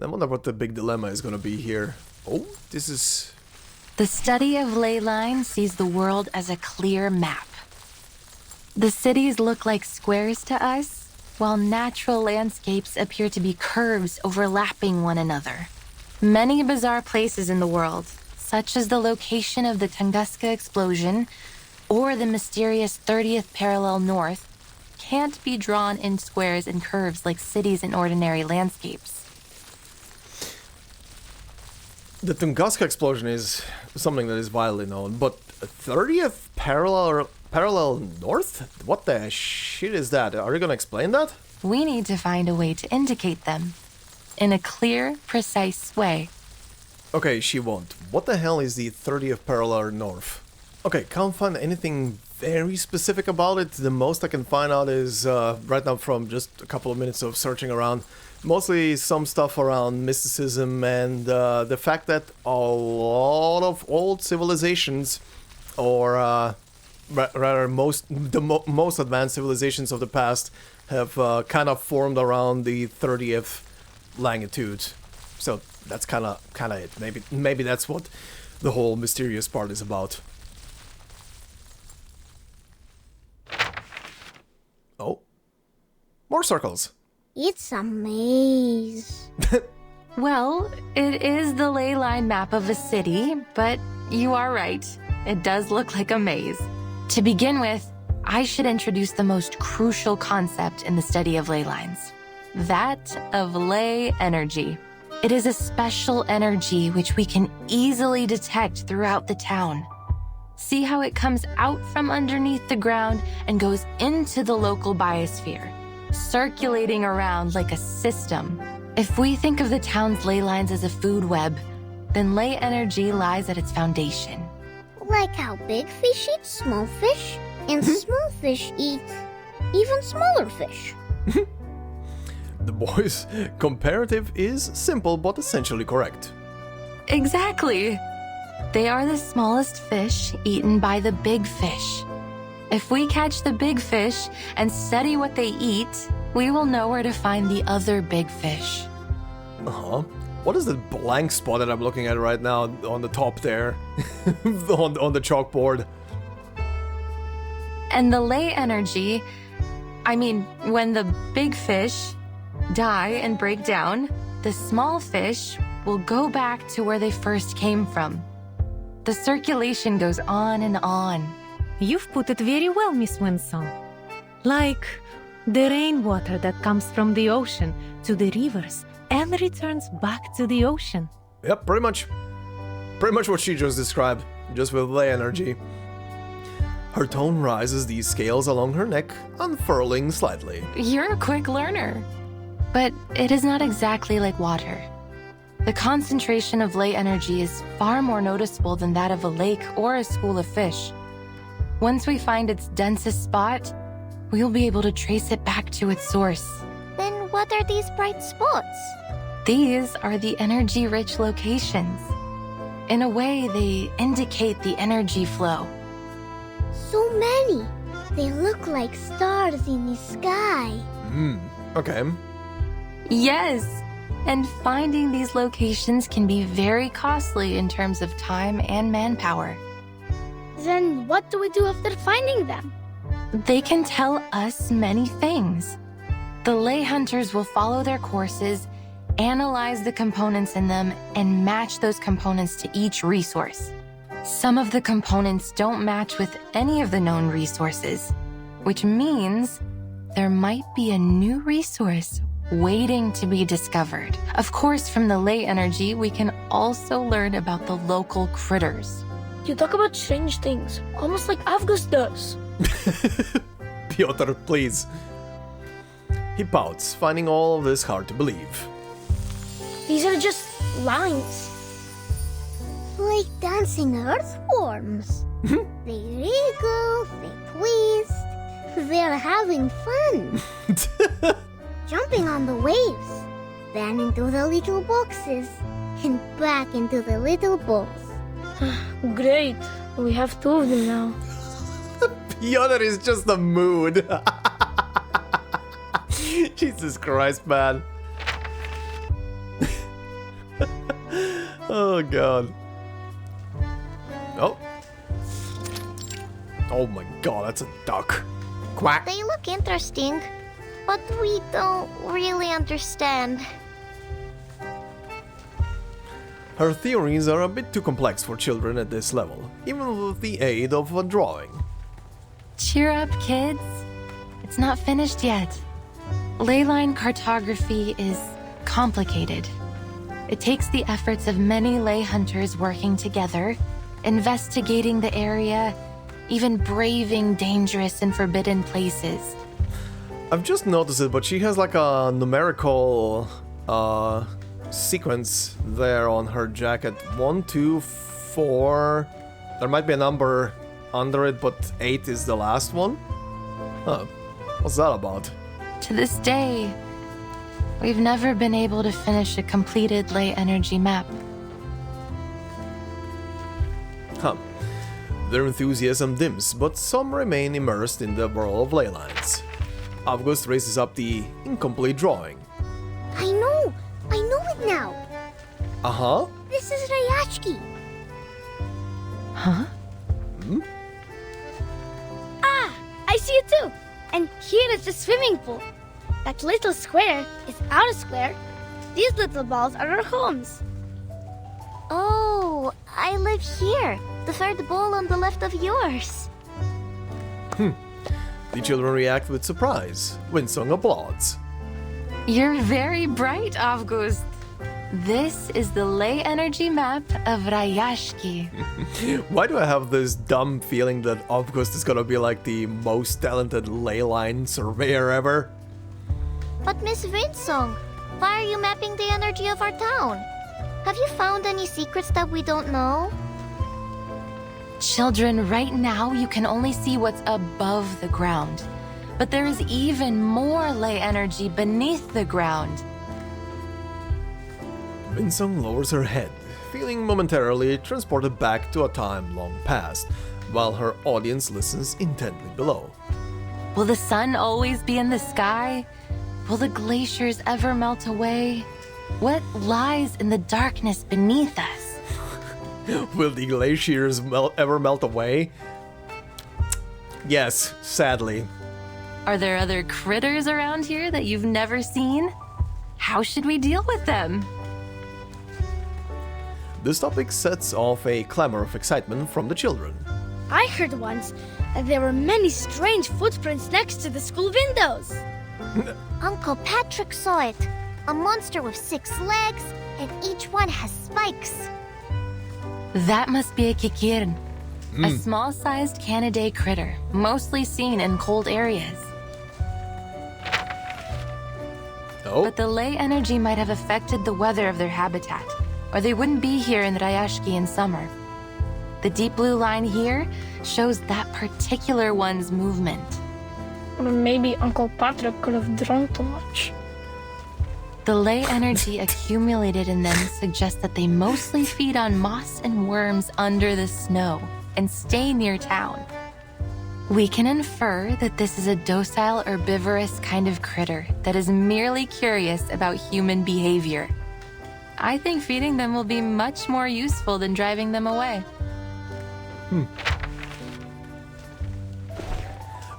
I wonder what the big dilemma is gonna be here. Oh, this is... The study of ley lines sees the world as a clear map. The cities look like squares to us, while natural landscapes appear to be curves overlapping one another. Many bizarre places in the world, such as the location of the Tunguska explosion or the mysterious 30th parallel north, can't be drawn in squares and curves like cities in ordinary landscapes. The Tunguska explosion is something that is widely known, but 30th parallel north? What the shit is that? Are you gonna explain that? We need to find a way to indicate them in a clear, precise way. Okay, she won't. What the hell is the 30th parallel north? Okay, can't find anything very specific about it. The most I can find out is right now from just a couple of minutes of searching around. Mostly some stuff around mysticism and the fact that a lot of old civilizations, or rather most advanced civilizations of the past, have kind of formed around the 30th longitude. So that's kind of it. Maybe that's what the whole mysterious part is about. Oh, more circles. It's a maze. Well, it is the ley line map of a city, but you are right. It does look like a maze. To begin with, I should introduce the most crucial concept in the study of ley lines. That of ley energy. It is a special energy which we can easily detect throughout the town. See how it comes out from underneath the ground and goes into the local biosphere, circulating around like a system. If we think of the town's ley lines as a food web, then ley energy lies at its foundation. Like how big fish eat small fish, and small fish eat even smaller fish. The boys' comparative is simple but essentially correct. Exactly. They are the smallest fish eaten by the big fish. If we catch the big fish and study what they eat, we will know where to find the other big fish. Uh-huh. What is the blank spot that I'm looking at right now on the top there? on the chalkboard. And the ley energy, when the big fish die and break down, the small fish will go back to where they first came from. The circulation goes on and on. You've put it very well, Miss Windsong. Like the rainwater that comes from the ocean to the rivers and returns back to the ocean. Yep, pretty much. Pretty much what she just described, just with ley energy. Her tone rises these scales along her neck, unfurling slightly. You're a quick learner. But it is not exactly like water. The concentration of ley energy is far more noticeable than that of a lake or a school of fish. Once we find its densest spot, we'll be able to trace it back to its source. Then what are these bright spots? These are the energy-rich locations. In a way, they indicate the energy flow. So many. They look like stars in the sky. Okay. Yes, and finding these locations can be very costly in terms of time and manpower. Then what do we do after finding them? They can tell us many things. The ley hunters will follow their courses, analyze the components in them, and match those components to each resource. Some of the components don't match with any of the known resources, which means there might be a new resource waiting to be discovered. Of course, from the ley energy, we can also learn about the local critters. You talk about strange things, almost like Avgust does. Piotr, please. He pouts, finding all of this hard to believe. These are just lines. Like dancing earthworms. They wriggle, they twist. They're having fun. Jumping on the waves, then into the little boxes, and back into the little balls. Great, we have 2 of them now. Piotr is just a mood. Jesus Christ, man. Oh, God. Oh. Oh my God, that's a duck. Quack. They look interesting, but we don't really understand. Her theories are a bit too complex for children at this level, even with the aid of a drawing. Cheer up, kids. It's not finished yet. Leyline cartography is complicated. It takes the efforts of many ley hunters working together, investigating the area, even braving dangerous and forbidden places. I've just noticed it, but she has like a numerical sequence there on her jacket. 1, 2, 4. There might be a number under it, but 8 is the last one. Huh. What's that about? To this day, we've never been able to finish a completed ley energy map. Huh. Their enthusiasm dims, but some remain immersed in the whirl of ley lines. Avgust raises up the incomplete drawing. I know it now. Uh-huh. This is Rayashki. Huh? Ah, I see it too. And here is the swimming pool. That little square is our square. These little balls are our homes. Oh, I live here. The third ball on the left of yours. The children react with surprise. Windsong applauds. You're very bright, Avgust. This is the ley energy map of Rayashki. Why do I have this dumb feeling that Avgust is gonna be like the most talented ley line surveyor ever? But Miss Windsong, why are you mapping the energy of our town? Have you found any secrets that we don't know? Children, right now you can only see what's above the ground. But there is even more ley energy beneath the ground. Windsong lowers her head, feeling momentarily transported back to a time long past, while her audience listens intently below. Will the sun always be in the sky? Will the glaciers ever melt away? What lies in the darkness beneath us? Will the glaciers ever melt away? Yes, sadly. Are there other critters around here that you've never seen? How should we deal with them? This topic sets off a clamor of excitement from the children. I heard once that there were many strange footprints next to the school windows. Uncle Patrick saw it. A monster with 6 legs, and each one has spikes. That must be a kikirn, a small-sized Canidae critter, mostly seen in cold areas. Oh, But the ley energy might have affected the weather of their habitat, or they wouldn't be here in Rayashki in summer. The deep blue line here shows that particular one's movement. Or maybe Uncle Patrick could have drunk too much. The ley energy accumulated in them suggests that they mostly feed on moss and worms under the snow and stay near town. We can infer that this is a docile herbivorous kind of critter that is merely curious about human behavior. I think feeding them will be much more useful than driving them away.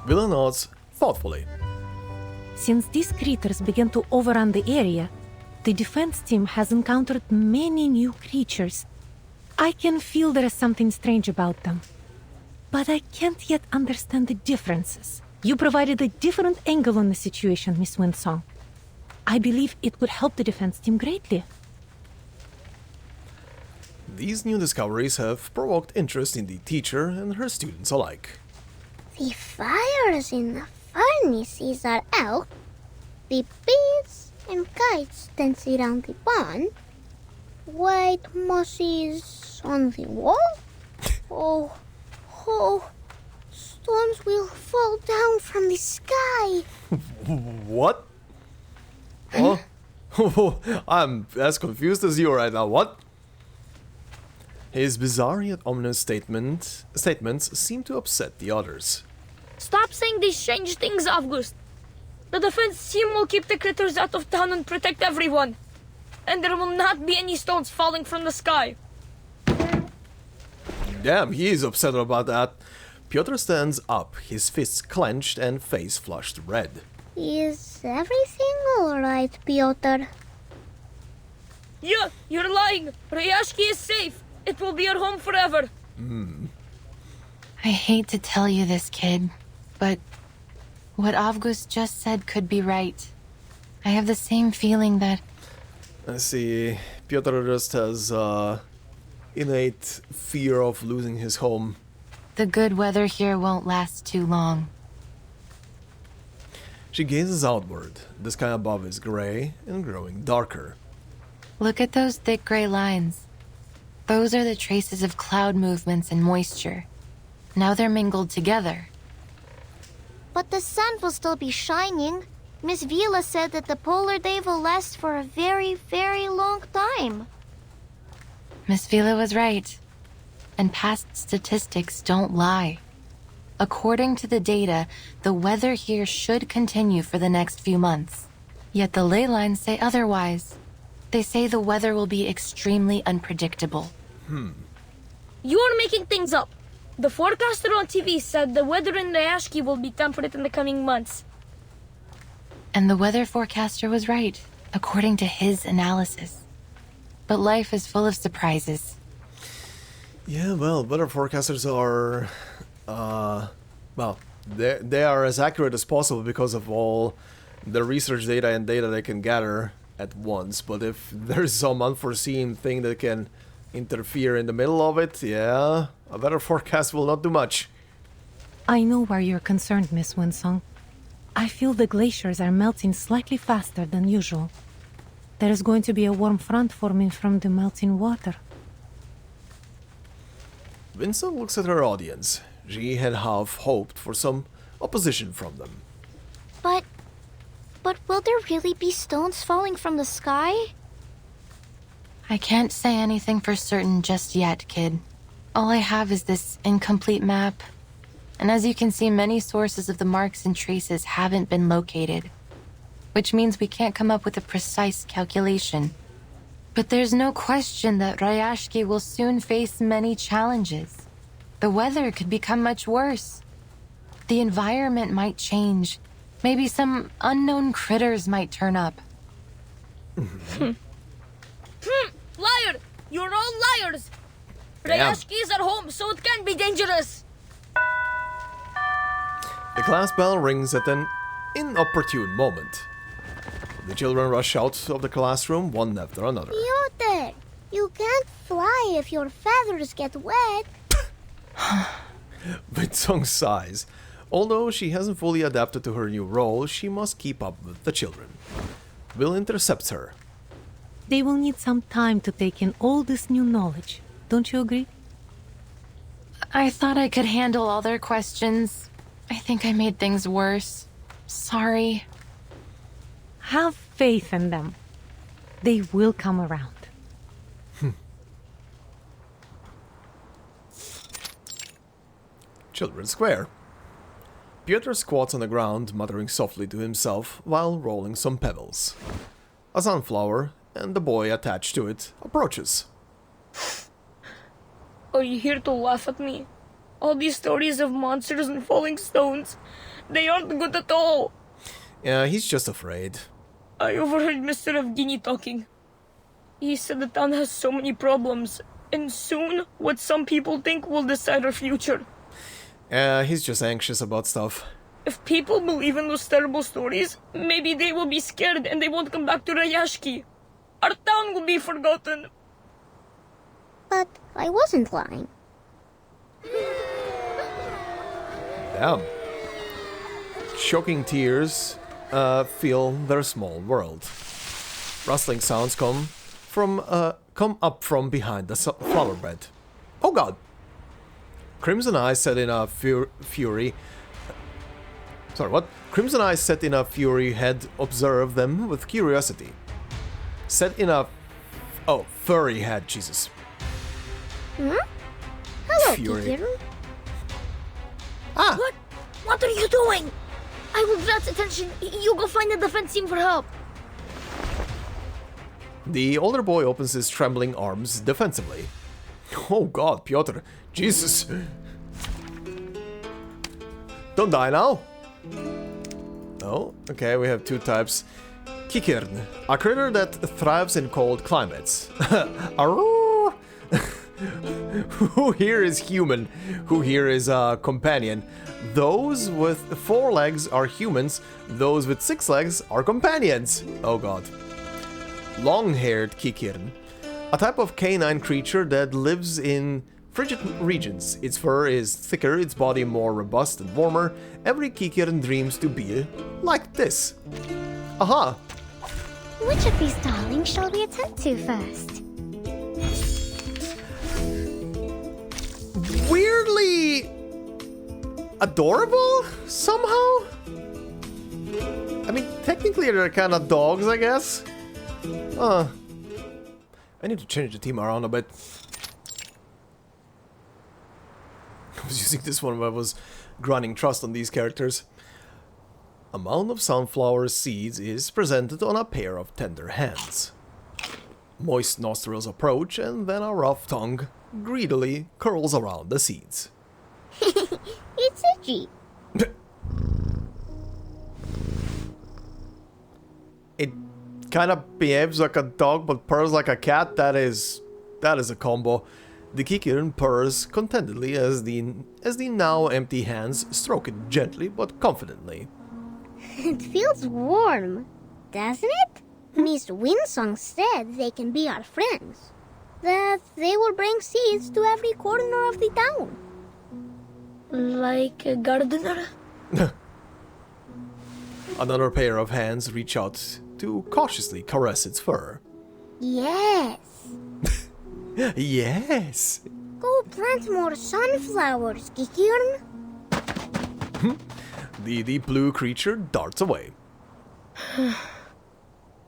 Vila nods thoughtfully. Since these critters began to overrun the area, the defense team has encountered many new creatures. I can feel there is something strange about them, but I can't yet understand the differences. You provided a different angle on the situation, Miss Windsong. I believe it could help the defense team greatly. These new discoveries have provoked interest in the teacher and her students alike. The fires in the furnaces are out. The bees and kites dance around the barn. White mosses on the wall. Oh, storms will fall down from the sky. What? Oh, I'm as confused as you right now. What? His bizarre yet ominous statements seem to upset the others. Stop saying these strange things, Avgust. The defense team will keep the critters out of town and protect everyone. And there will not be any stones falling from the sky. Damn, he is upset about that. Pyotr stands up, his fists clenched and face flushed red. Is everything alright, Pyotr? Yeah, you're lying. Rayashki is safe. It will be our home forever. I hate to tell you this, kid, but what Avgust just said could be right. I have the same feeling that... I see. Pyotr just has innate fear of losing his home. the good weather here won't last too long. She gazes outward. The sky above is gray and growing darker. Look at those thick gray lines. Those are the traces of cloud movements and moisture. Now they're mingled together. But the sun will still be shining. Miss Vila said that the polar day will last for a very, very long time. Miss Vila was right. And past statistics don't lie. According to the data, the weather here should continue for the next few months. Yet the ley lines say otherwise. They say the weather will be extremely unpredictable. You're making things up. The forecaster on TV said the weather in Rayashki will be temperate in the coming months. And the weather forecaster was right, according to his analysis. But life is full of surprises. Yeah, well, weather forecasters are... well, they are as accurate as possible because of all the research data and data they can gather at once, but if there's some unforeseen thing that can interfere in the middle of it, yeah, a better forecast will not do much. I know why you're concerned, Miss Windsong. I feel the glaciers are melting slightly faster than usual. There is going to be a warm front forming from the melting water. Windsong looks at her audience. She had half hoped for some opposition from them. But will there really be stones falling from the sky? I can't say anything for certain just yet, kid. All I have is this incomplete map. And as you can see, many sources of the marks and traces haven't been located, which means we can't come up with a precise calculation. But there's no question that Rayashki will soon face many challenges. The weather could become much worse. The environment might change. Maybe some unknown critters might turn up. Liar! You're all liars! Damn. Rayashki is at home, so it can't be dangerous! The class bell rings at an inopportune moment. The children rush out of the classroom one after another. Piotr, you can't fly if your feathers get wet. Windsong sighs. Although she hasn't fully adapted to her new role, she must keep up with the children. Will intercepts her. They will need some time to take in all this new knowledge. Don't you agree? I thought I could handle all their questions. I think I made things worse. Sorry. Have faith in them. They will come around. Children's Square. Piotr squats on the ground, muttering softly to himself while rolling some pebbles. A sunflower, and the boy attached to it, approaches. Are you here to laugh at me? All these stories of monsters and falling stones, they aren't good at all. Yeah, he's just afraid. I overheard Mr. Evgeny talking. He said the town has so many problems, and soon what some people think will decide our future. Yeah, he's just anxious about stuff. If people believe in those terrible stories, maybe they will be scared and they won't come back to Rayashki. Our town will be forgotten. But I wasn't lying. Damn. Shocking tears fill their small world. Rustling sounds come up from behind the flower bed. Oh god! Crimson Eyes set in a fury. Sorry, what? Crimson Eyes set in a fury had observed them with curiosity. Set in a... Oh, furry head, Jesus. Hmm? Hello, Fury. Kikir. Ah! What? What are you doing? I will draw attention. You go find the defense team for help. The older boy opens his trembling arms defensively. Oh god, Piotr. Jesus. Don't die now. Oh, okay, we have two types. Kikirn, a critter that thrives in cold climates. Arrrr. Who here is human? Who here is a companion? Those with 4 legs are humans. Those with 6 legs are companions. Oh god. Long-haired Kikirn, a type of canine creature that lives in frigid regions. Its fur is thicker, its body more robust and warmer. Every Kikirn dreams to be like this. Aha! Which of these darlings shall we attend to first? Weirdly adorable somehow? I mean, technically they're kind of dogs, I guess. I need to change the team around a bit. I was using this one when I was grinding trust on these characters. A mound of sunflower seeds is presented on a pair of tender hands. Moist nostrils approach, and then a rough tongue greedily curls around the seeds. It's itchy. It kind of behaves like a dog but purrs like a cat. That is a combo. The Kikirn purrs contentedly as the now empty hands stroke it gently but confidently. It feels warm, doesn't it? Miss Windsong said they can be our friends. That they will bring seeds to every corner of the town. Like a gardener? Another pair of hands reach out to cautiously caress its fur. Yes. Yes. Go plant more sunflowers, Kikirn. The blue creature darts away.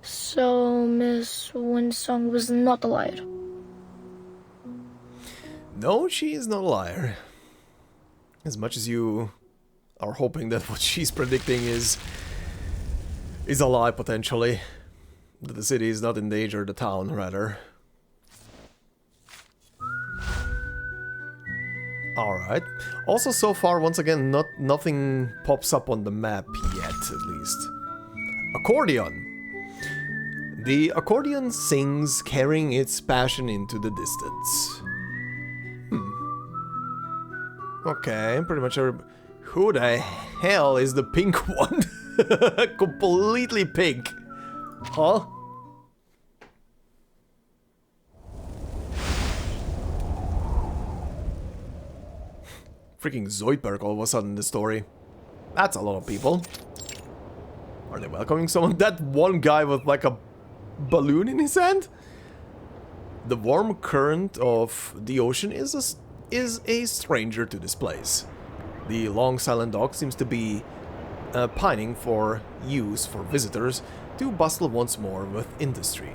So, Miss Windsong was not a liar. No, she is not a liar. As much as you are hoping that what she's predicting is a lie, potentially. That the city is not in danger, the town, rather. Alright. Also, so far, once again, nothing pops up on the map yet, at least. Accordion. The accordion sings, carrying its passion into the distance. Okay, pretty much who the hell is the pink one? Completely pink. Huh? Freaking Zoidberg all of a sudden in the story. That's a lot of people. Are they welcoming someone? That one guy with like a balloon in his hand? The warm current of the ocean is a stranger to this place. The long silent dock seems to be pining for use for visitors to bustle once more with industry.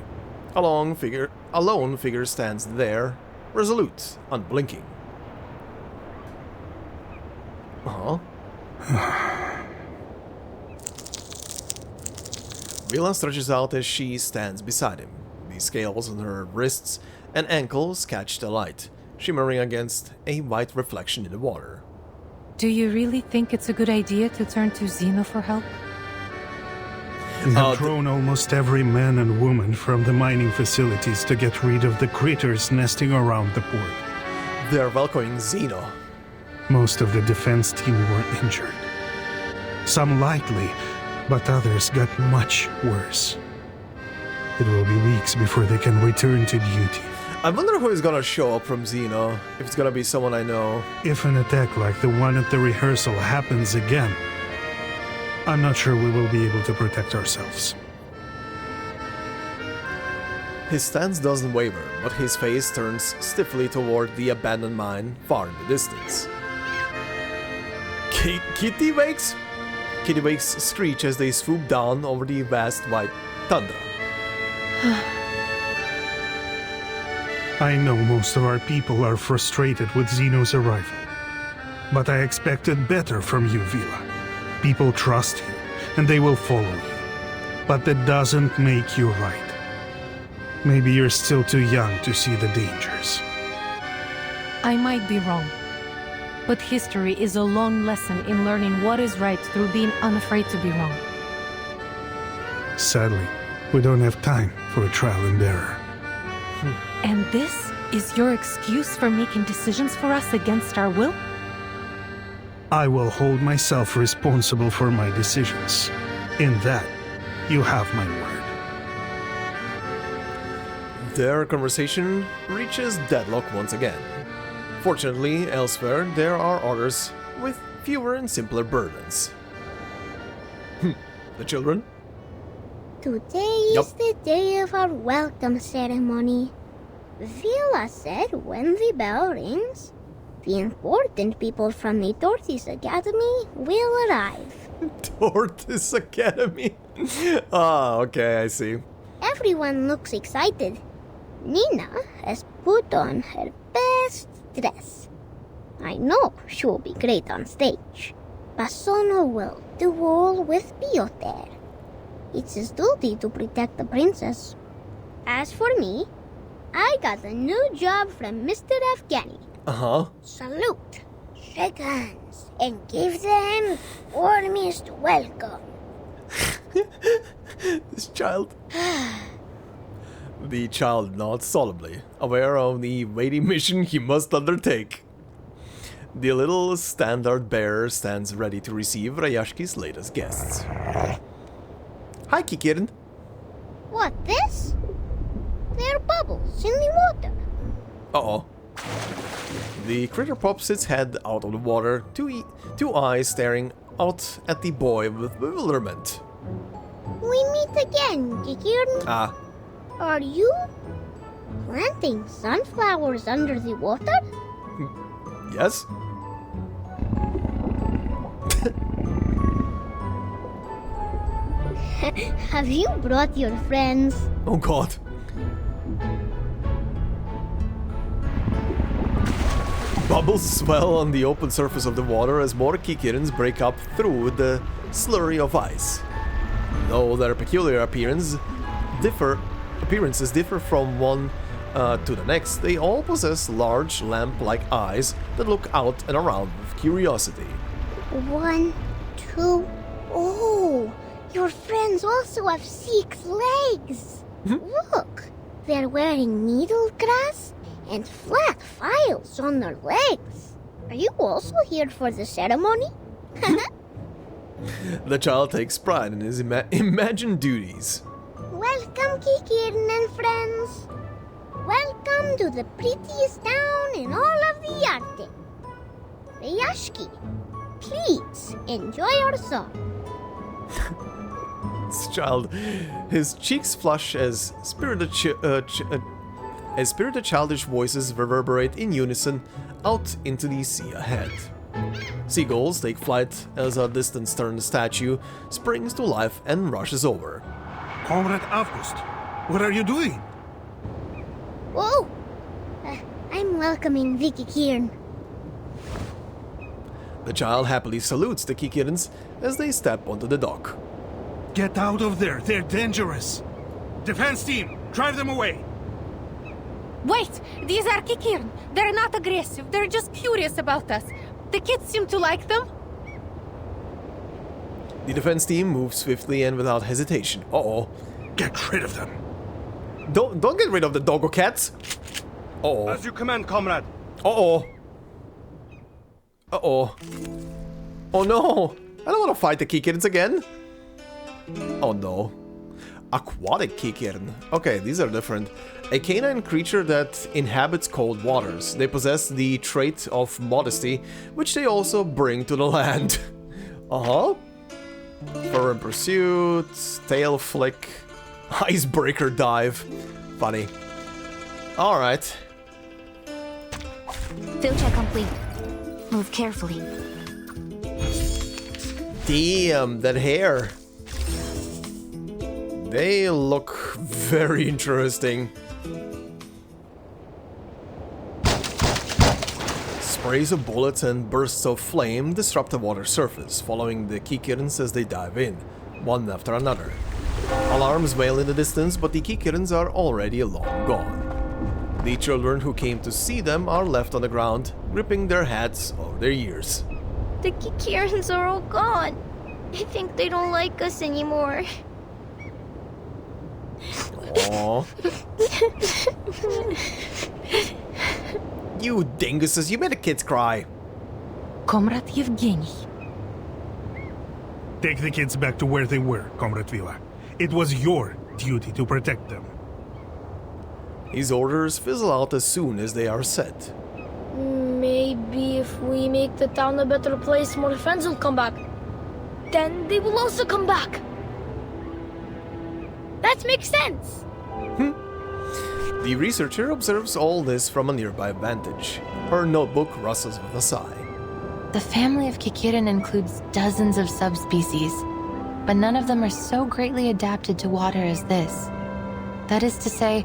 A lone figure stands there, resolute, unblinking. Vila stretches out as she stands beside him. The scales on her wrists and ankles catch the light, shimmering against a white reflection in the water. Do you really think it's a good idea to turn to Zeno for help? We have thrown almost every man and woman from the mining facilities to get rid of the critters nesting around the port. They're welcoming Zeno. Most of the defense team were injured. Some lightly, but others got much worse. It will be weeks before they can return to duty. I wonder who is gonna show up from Zeno, if it's gonna be someone I know. If an attack like the one at the rehearsal happens again, I'm not sure we will be able to protect ourselves. His stance doesn't waver, but his face turns stiffly toward the abandoned mine far in the distance. Kittiwakes? Kittiwakes screech as they swoop down over the vast white tundra. I know most of our people are frustrated with Zeno's arrival, but I expected better from you, Vila. People trust you, and they will follow you. But that doesn't make you right. Maybe you're still too young to see the dangers. I might be wrong, but history is a long lesson in learning what is right through being unafraid to be wrong. Sadly, we don't have time for a trial and error. And this is your excuse for making decisions for us against our will? I will hold myself responsible for my decisions. In that, you have my word. Their conversation reaches deadlock once again. Fortunately, elsewhere, there are others with fewer and simpler burdens. The children? Today is the day of our welcome ceremony. Vila said when the bell rings, the important people from the Tortoise Academy will arrive. Tortoise Academy? Ah, okay, I see. Everyone looks excited. Nina has put on her best dress. I know she'll be great on stage. Basono will duel with Piotr. It's his duty to protect the princess. As for me, I got a new job from Mr. Afghani. Salute, shake hands, and give them warmest welcome. This child. The child nods solemnly, aware of the weighty mission he must undertake. The little standard bearer stands ready to receive Rayashki's latest guests. Hi, Kikirin. What, this? They're bubbles in the water. Uh-oh. The critter pops its head out of the water, two eyes staring out at the boy with bewilderment. We meet again, Kikirin. Ah, Are you planting sunflowers under the water? yes? Have you brought your friends? Oh god. Bubbles swell on the open surface of the water as more kikirins break up through the slurry of ice. Though their peculiar appearances differ from one to the next, they all possess large lamp-like eyes that look out and around with curiosity. 1, 2. Oh, your friends also have 6 legs. Look, they're wearing needle grass and flat files on their legs. Are you also here for the ceremony? The child takes pride in his imagined duties. Welcome, Kikirin and friends. Welcome to the prettiest town in all of the Arctic. Rayashki, please enjoy our song. This child, his cheeks flush as spirited childish voices reverberate in unison out into the sea ahead. Seagulls take flight as a distant stern statue springs to life and rushes over. Comrade Avgust, what are you doing? Whoa! I'm welcoming the Kikirin. The child happily salutes the Kikirins as they step onto the dock. Get out of there, they're dangerous. Defense team, drive them away. Wait, these are Kikirin. They're not aggressive, they're just curious about us. The kids seem to like them. The defense team moves swiftly and without hesitation. Uh-oh. Get rid of them. Don't get rid of the doggo cats. Uh-oh. As you command, comrade. Uh-oh. Uh-oh. Oh no! I don't want to fight the Kikirins again. Oh no. Aquatic Kikirin. Okay, these are different. A canine creature that inhabits cold waters. They possess the trait of modesty, which they also bring to the land. Uh-huh. Firm pursuit, tail flick, icebreaker dive. Funny. Alright. Field check complete. Move carefully. Damn, that hair. They look very interesting. Sprays of bullets and bursts of flame disrupt the water surface, following the Kikirins as they dive in, one after another. Alarms wail in the distance, but the Kikirins are already long gone. The children who came to see them are left on the ground, gripping their hats over their ears. The Kikirins are all gone. I think they don't like us anymore. Aww. You dinguses, you made the kids cry. Comrade Yevgeny. Take the kids back to where they were, Comrade Vila. It was your duty to protect them. These orders fizzle out as soon as they are set. Maybe if we make the town a better place, more friends will come back. Then they will also come back. That makes sense. The researcher observes all this from a nearby vantage. Her notebook rustles with a sigh. The family of Kikirin includes dozens of subspecies, but none of them are so greatly adapted to water as this. That is to say,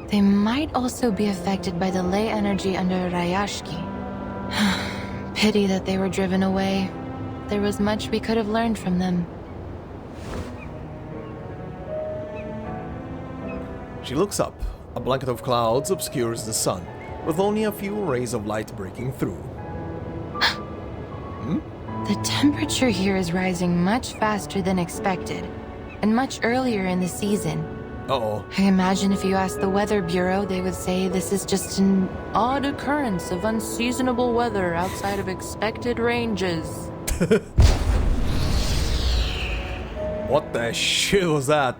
they might also be affected by the ley energy under Rayashki. Pity that they were driven away. There was much we could have learned from them. She looks up. A blanket of clouds obscures the sun, with only a few rays of light breaking through. The temperature here is rising much faster than expected, and much earlier in the season. Uh-oh. I imagine if you asked the Weather Bureau, they would say this is just an odd occurrence of unseasonable weather outside of expected ranges. What the shit was that?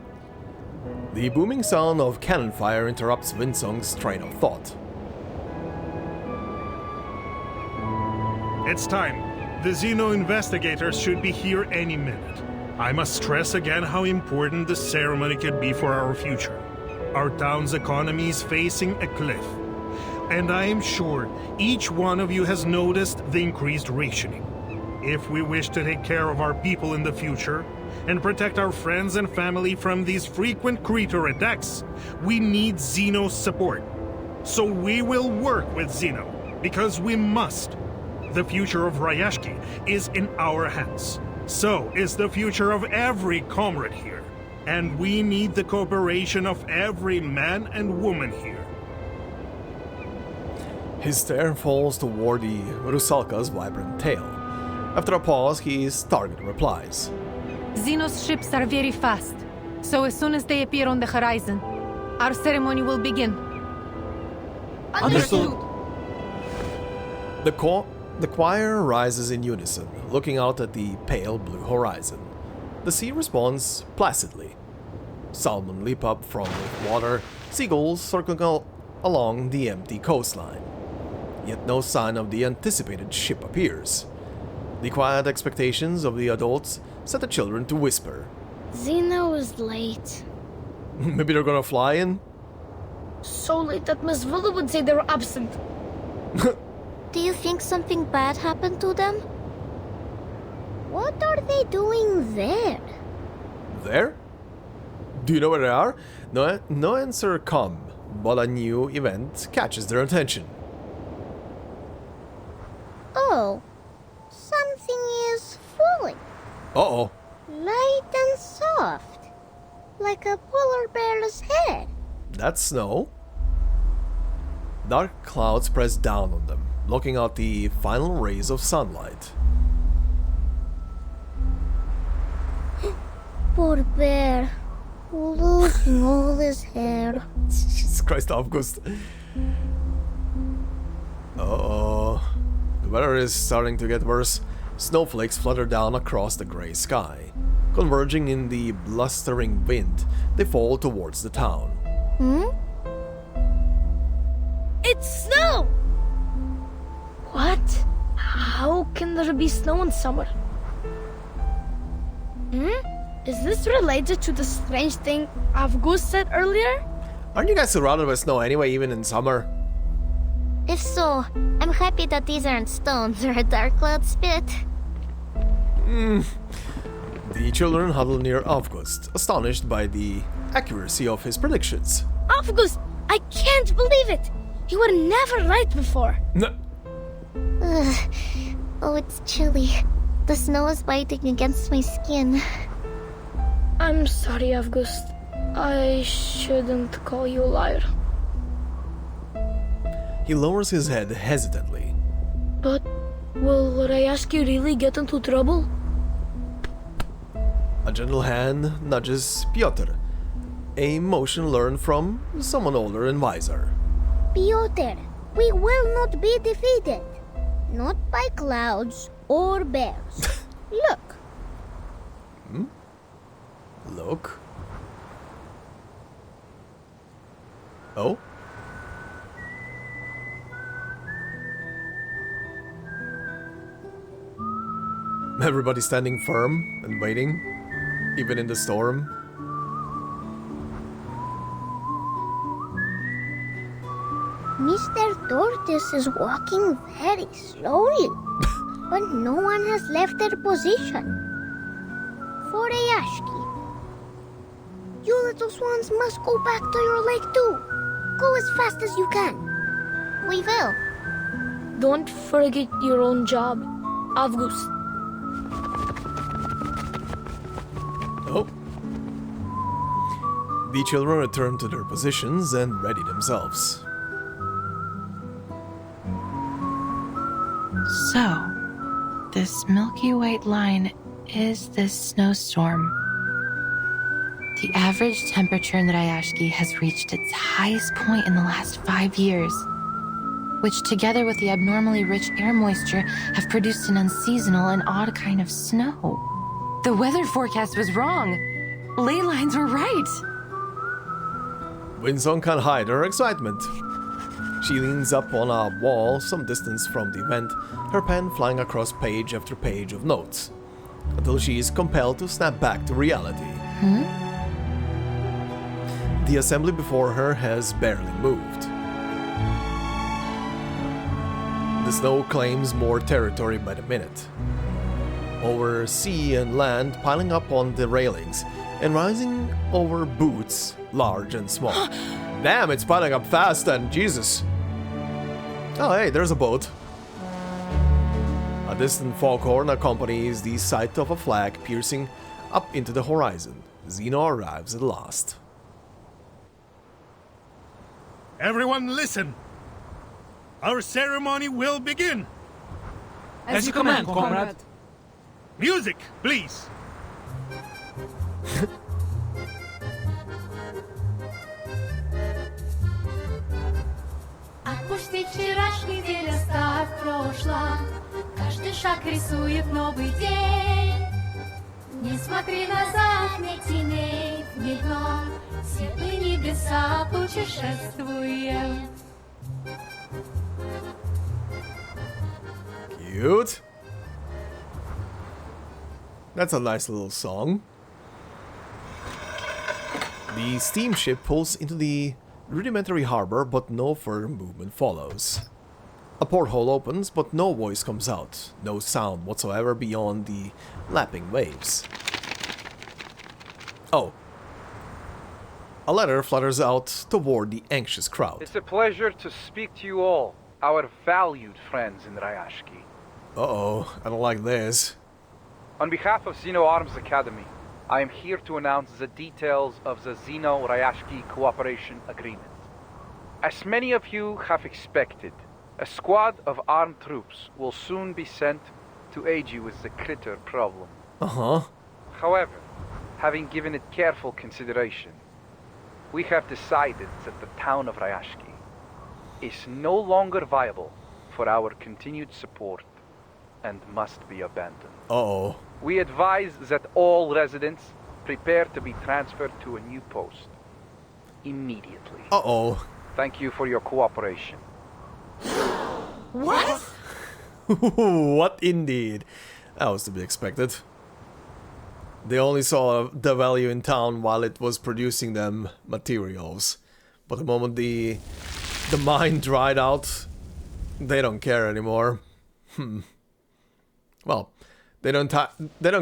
The booming sound of cannon fire interrupts Windsong's train of thought. It's time. The Zeno investigators should be here any minute. I must stress again how important the ceremony could be for our future. Our town's economy is facing a cliff. And I am sure each one of you has noticed the increased rationing. If we wish to take care of our people in the future, and protect our friends and family from these frequent creature attacks, we need Zeno's support. So we will work with Zeno, because we must. The future of Rayashki is in our hands. So is the future of every comrade here. And we need the cooperation of every man and woman here. His stare falls toward the Rusalka's vibrant tail. After a pause, his target replies. Zeno's ships are very fast, so as soon as they appear on the horizon, our ceremony will begin. Understood. The choir rises in unison, looking out at the pale blue horizon. The sea responds placidly. Salmon leap up from the water, seagulls circling along the empty coastline. Yet no sign of the anticipated ship appears. The quiet expectations of the adults set the children to whisper. Zeno is late. Maybe they're gonna fly in? So late that Miss Vila would say they're absent. Do you think something bad happened to them? What are they doing there? There? Do you know where they are? No answer come, but a new event catches their attention. Oh, something is falling. Uh-oh. Light and soft, like a polar bear's head. That's snow. Dark clouds press down on them, blocking out the final rays of sunlight. Poor bear, losing all his hair. Jesus Christ, Avgust. Uh-oh. The weather is starting to get worse. Snowflakes flutter down across the gray sky. Converging in the blustering wind, they fall towards the town. It's snow! What? How can there be snow in summer? Is this related to the strange thing Avgust said earlier? Aren't you guys surrounded by snow anyway, even in summer? If so, I'm happy that these aren't stones or a dark cloud spit. The children huddle near Avgust, astonished by the accuracy of his predictions. Avgust, I can't believe it! You were never right before. Ugh. Oh, it's chilly. The snow is biting against my skin. I'm sorry, Avgust. I shouldn't call you a liar. He lowers his head hesitantly. But will Rayashki really get into trouble? A gentle hand nudges Piotr, a motion learned from someone older and wiser. Piotr, we will not be defeated. Not by clouds or bears. Look. Look. Oh? Everybody standing firm and waiting, even in the storm. Mr. Tortoise is walking very slowly, but no one has left their position. For Rayashki, you little swans must go back to your lake too. Go as fast as you can. We will. Don't forget your own job, Avgust. Oh. The children return to their positions and ready themselves. So, this milky white line is this snowstorm. The average temperature in Rayashki has reached its highest point in the last 5 years, which together with the abnormally rich air moisture have produced an unseasonal and odd kind of snow. The weather forecast was wrong. Ley lines were right. Windsong can't hide her excitement. She leans up on a wall some distance from the event, her pen flying across page after page of notes, until she is compelled to snap back to reality. The assembly before her has barely moved. The snow claims more territory by the minute. Over sea and land piling up on the railings, and rising over booths, large and small. Damn, it's piling up fast and Jesus. Oh hey, there's a boat. A distant foghorn accompanies the sight of a flag piercing up into the horizon. Zeno arrives at last. Everyone listen! Our ceremony will begin! As you command, comrade. Music, please! А пусть и вчерашний день оставь в прошлом, каждый шаг рисует новый день. Не смотри назад, не теней в дно, светлые небеса путешествуем. Cute. That's a nice little song. The steamship pulls into the rudimentary harbor, but no further movement follows. A porthole opens, but no voice comes out, no sound whatsoever beyond the lapping waves. Oh. A letter flutters out toward the anxious crowd. It's a pleasure to speak to you all, our valued friends in Rayashki. Uh-oh, I don't like this. On behalf of Zeno Arms Academy, I am here to announce the details of the Zeno-Rayashki Cooperation Agreement. As many of you have expected, a squad of armed troops will soon be sent to aid you with the critter problem. Uh-huh. However, having given it careful consideration, we have decided that the town of Rayashki is no longer viable for our continued support and must be abandoned. Uh-oh. We advise that all residents prepare to be transferred to a new post immediately. Uh-oh. Thank you for your cooperation. What? What indeed? That was to be expected. They only saw the value in town while it was producing them materials. But the moment the mine dried out, they don't care anymore. Well, they don't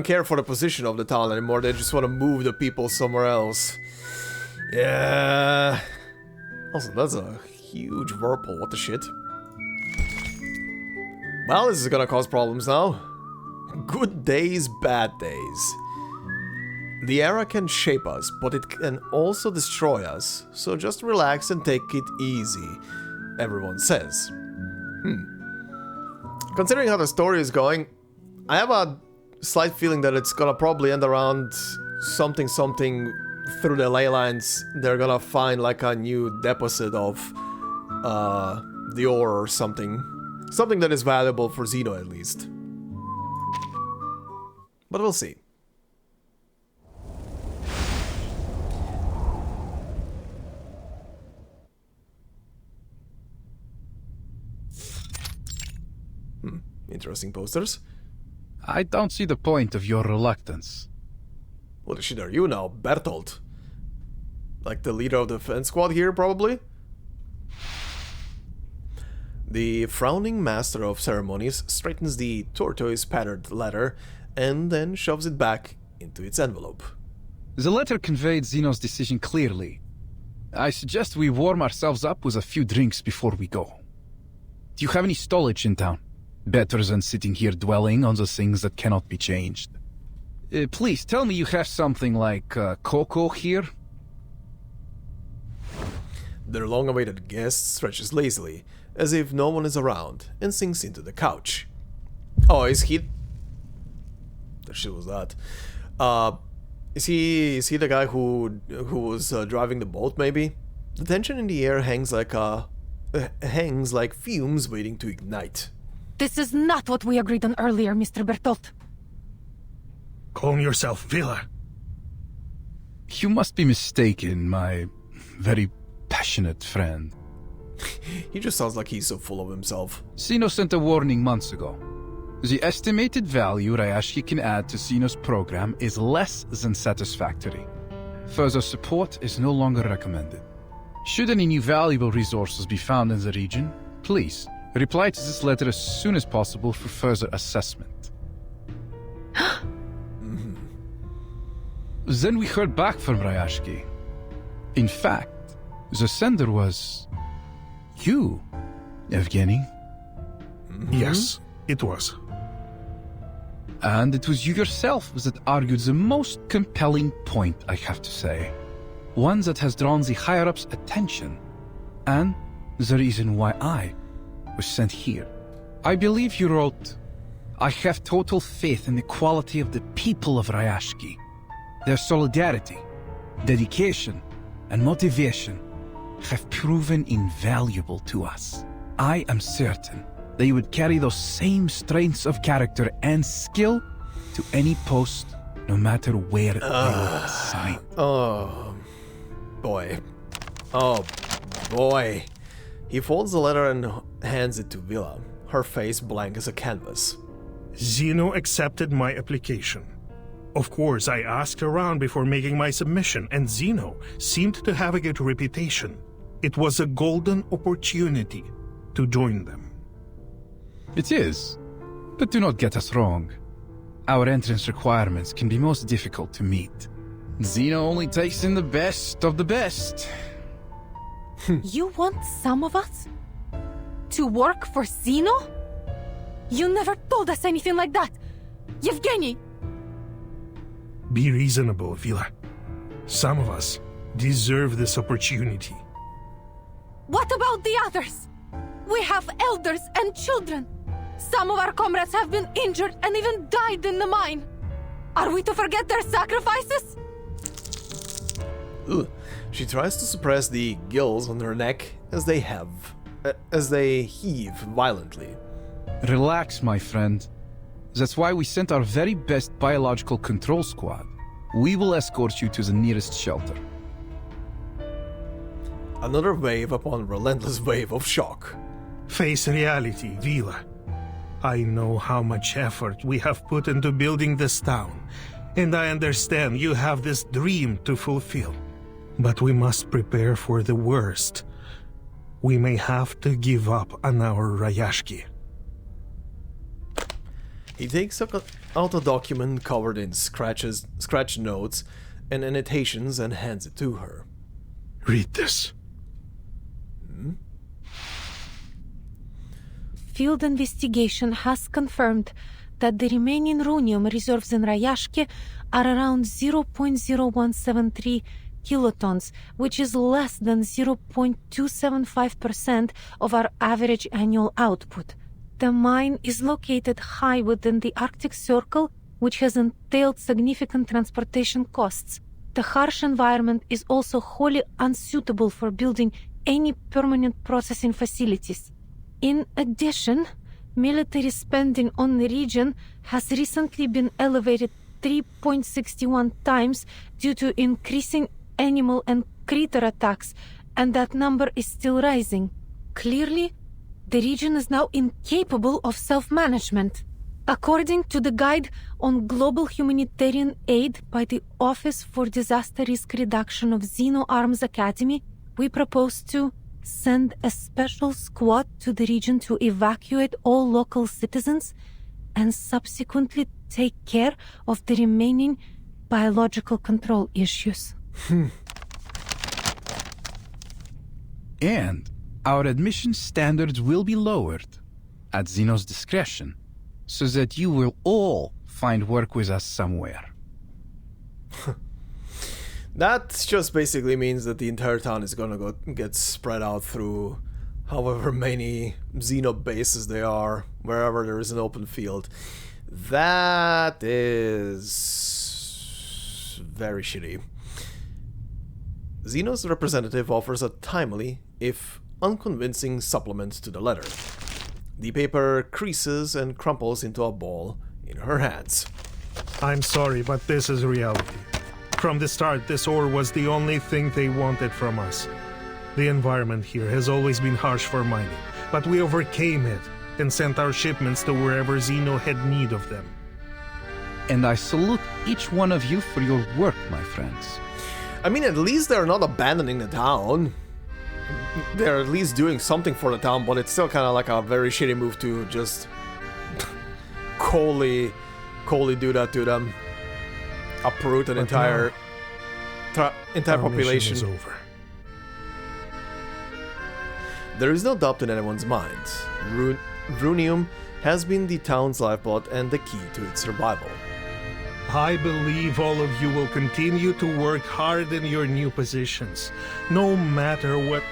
care for the position of the town anymore. They just want to move the people somewhere else. Yeah. Also, that's a huge whirlpool. What the shit? Well, this is gonna cause problems now. Good days, bad days. The era can shape us, but it can also destroy us. So just relax and take it easy, everyone says. Considering how the story is going, I have a slight feeling that it's gonna probably end around something through the ley lines. They're gonna find like a new deposit of the ore or something. Something that is valuable for Zeno at least. But we'll see. Interesting posters. I don't see the point of your reluctance. What the shit are you now, Bertolt? Like the leader of the defense squad here, probably? The frowning master of ceremonies straightens the tortoise-patterned letter and then shoves it back into its envelope. The letter conveyed Zeno's decision clearly. I suggest we warm ourselves up with a few drinks before we go. Do you have any stowage in town? Better than sitting here dwelling on the things that cannot be changed. Please, tell me you have something like cocoa here? Their long-awaited guest stretches lazily, as if no one is around, and sinks into the couch. Oh, is he... The shit was that? Is he the guy who was driving the boat, maybe? The tension in the air hangs like fumes waiting to ignite. This is not what we agreed on earlier, Mr. Bertolt. Calm yourself, Vila. You must be mistaken, my very passionate friend. He just sounds like he's so full of himself. Zeno sent a warning months ago. The estimated value Rayashki can add to Zeno's program is less than satisfactory. Further support is no longer recommended. Should any new valuable resources be found in the region, please reply to this letter as soon as possible for further assessment. Then we heard back from Rayashki. In fact, the sender was... you, Evgeny. Yes, it was. And it was you yourself that argued the most compelling point, I have to say. One that has drawn the higher-ups' attention. And the reason why I was sent here. I believe you wrote, I have total faith in the quality of the people of Rayashki. Their solidarity, dedication, and motivation have proven invaluable to us. I am certain they would carry those same strengths of character and skill to any post, no matter where they were assigned. Oh, boy. Oh, boy. He folds the letter and hands it to Vila, her face blank as a canvas. Zeno accepted my application. Of course, I asked around before making my submission, and Zeno seemed to have a good reputation. It was a golden opportunity to join them. It is, but do not get us wrong. Our entrance requirements can be most difficult to meet. Zeno only takes in the best of the best. You want some of us to work for Zeno? You never told us anything like that! Yevgeny! Be reasonable, Vila. Some of us deserve this opportunity. What about the others? We have elders and children. Some of our comrades have been injured and even died in the mine. Are we to forget their sacrifices? Ugh. She tries to suppress the gills on her neck as they heave violently. Relax, my friend. That's why we sent our very best biological control squad. We will escort you to the nearest shelter. Another wave upon relentless wave of shock. Face reality, Vila. I know how much effort we have put into building this town, and I understand you have this dream to fulfill. But we must prepare for the worst. We may have to give up on our Rayashki. He takes out a document covered in scratch notes and annotations and hands it to her. Read this. Field investigation has confirmed that the remaining runium reserves in Rayashki are around 0.0173 kilotons, which is less than 0.275% of our average annual output. The mine is located high within the Arctic Circle, which has entailed significant transportation costs. The harsh environment is also wholly unsuitable for building any permanent processing facilities. In addition, military spending on the region has recently been elevated 3.61 times due to increasing animal and critter attacks, and that number is still rising. Clearly, the region is now incapable of self-management. According to the Guide on Global Humanitarian Aid by the Office for Disaster Risk Reduction of Zeno Arms Academy, we propose to send a special squad to the region to evacuate all local citizens and subsequently take care of the remaining biological control issues. And our admission standards will be lowered at Zeno's discretion, so that you will all find work with us somewhere. That just basically means that the entire town is gonna get spread out through however many Zeno bases there are, wherever there is an open field. That is very shitty. Zeno's representative offers a timely, if unconvincing, supplement to the letter. The paper creases and crumples into a ball in her hands. I'm sorry, but this is reality. From the start, this ore was the only thing they wanted from us. The environment here has always been harsh for mining, but we overcame it and sent our shipments to wherever Zeno had need of them. And I salute each one of you for your work, my friends. I mean, at least they're not abandoning the town. They're at least doing something for the town, but it's still kind of like a very shitty move to just coldly do that to them. Uproot an entire population. Mission is over. There is no doubt in anyone's mind. Runium has been the town's lifeblood and the key to its survival. I believe all of you will continue to work hard in your new positions, no matter what.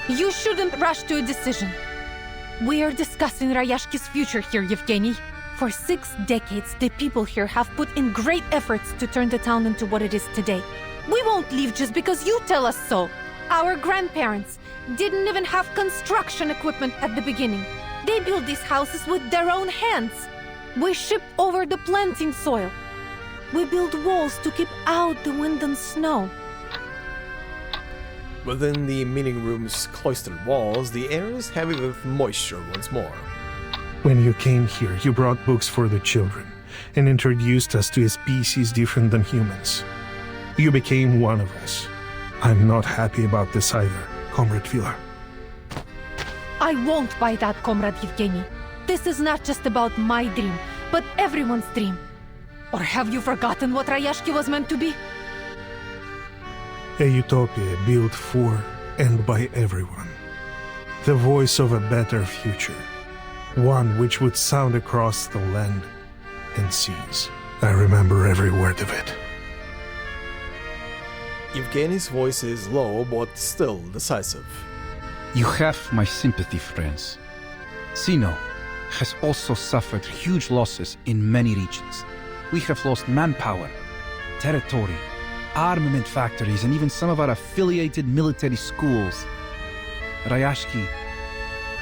You shouldn't rush to a decision. We are discussing Rayashki's future here, Yevgeny. For 6 decades, the people here have put in great efforts to turn the town into what it is today. We won't leave just because you tell us so. Our grandparents didn't even have construction equipment at the beginning. They built these houses with their own hands. We shipped over the planting soil. We built walls to keep out the wind and snow. Within the meeting room's cloistered walls, the air is heavy with moisture once more. When you came here, you brought books for the children and introduced us to a species different than humans. You became one of us. I'm not happy about this either, Comrade Vila. I won't buy that, Comrade Yevgeny. This is not just about my dream, but everyone's dream. Or have you forgotten what Rayashki was meant to be? A utopia built for and by everyone. The voice of a better future. One which would sound across the land and seas. I remember every word of it. Evgeny's voice is low, but still decisive. You have my sympathy, friends. Zeno has also suffered huge losses in many regions. We have lost manpower, territory, armament factories, and even some of our affiliated military schools. Rayashki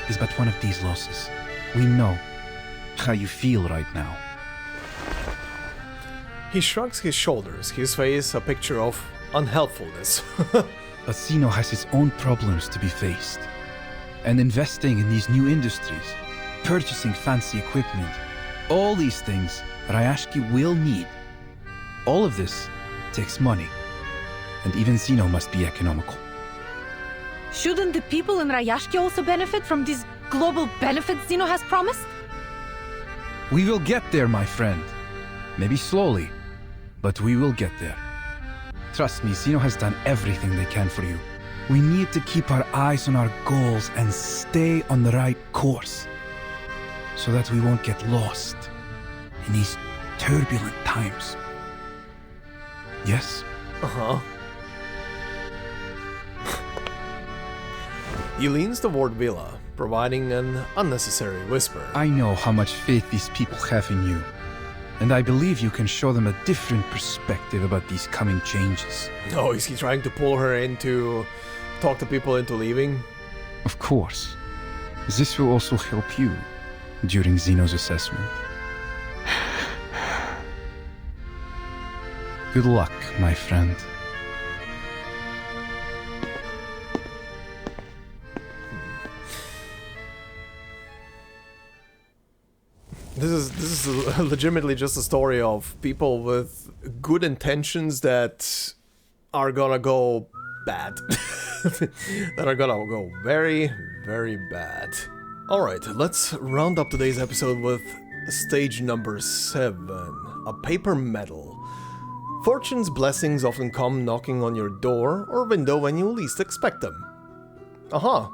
is but one of these losses. We know how you feel right now. He shrugs his shoulders, his face a picture of unhelpfulness. But Zeno has his own problems to be faced. And investing in these new industries, purchasing fancy equipment, all these things Rayashki will need. All of this takes money. And even Zeno must be economical. Shouldn't the people in Rayashki also benefit from these global benefits Zeno has promised? We will get there, my friend. Maybe slowly, but we will get there. Trust me, Zeno has done everything they can for you. We need to keep our eyes on our goals and stay on the right course, so that we won't get lost in these turbulent times. Yes? Uh-huh. He leans toward Vila, providing an unnecessary whisper. I know how much faith these people have in you, and I believe you can show them a different perspective about these coming changes. Oh, is he trying to pull her in to talk the people into leaving? Of course. This will also help you during Zeno's assessment. Good luck, my friend. This is legitimately just a story of people with good intentions that are gonna go bad. That are gonna go very, very bad. Alright, let's round up today's episode with stage number 7. A paper medal. Fortune's blessings often come knocking on your door or window when you least expect them. Aha.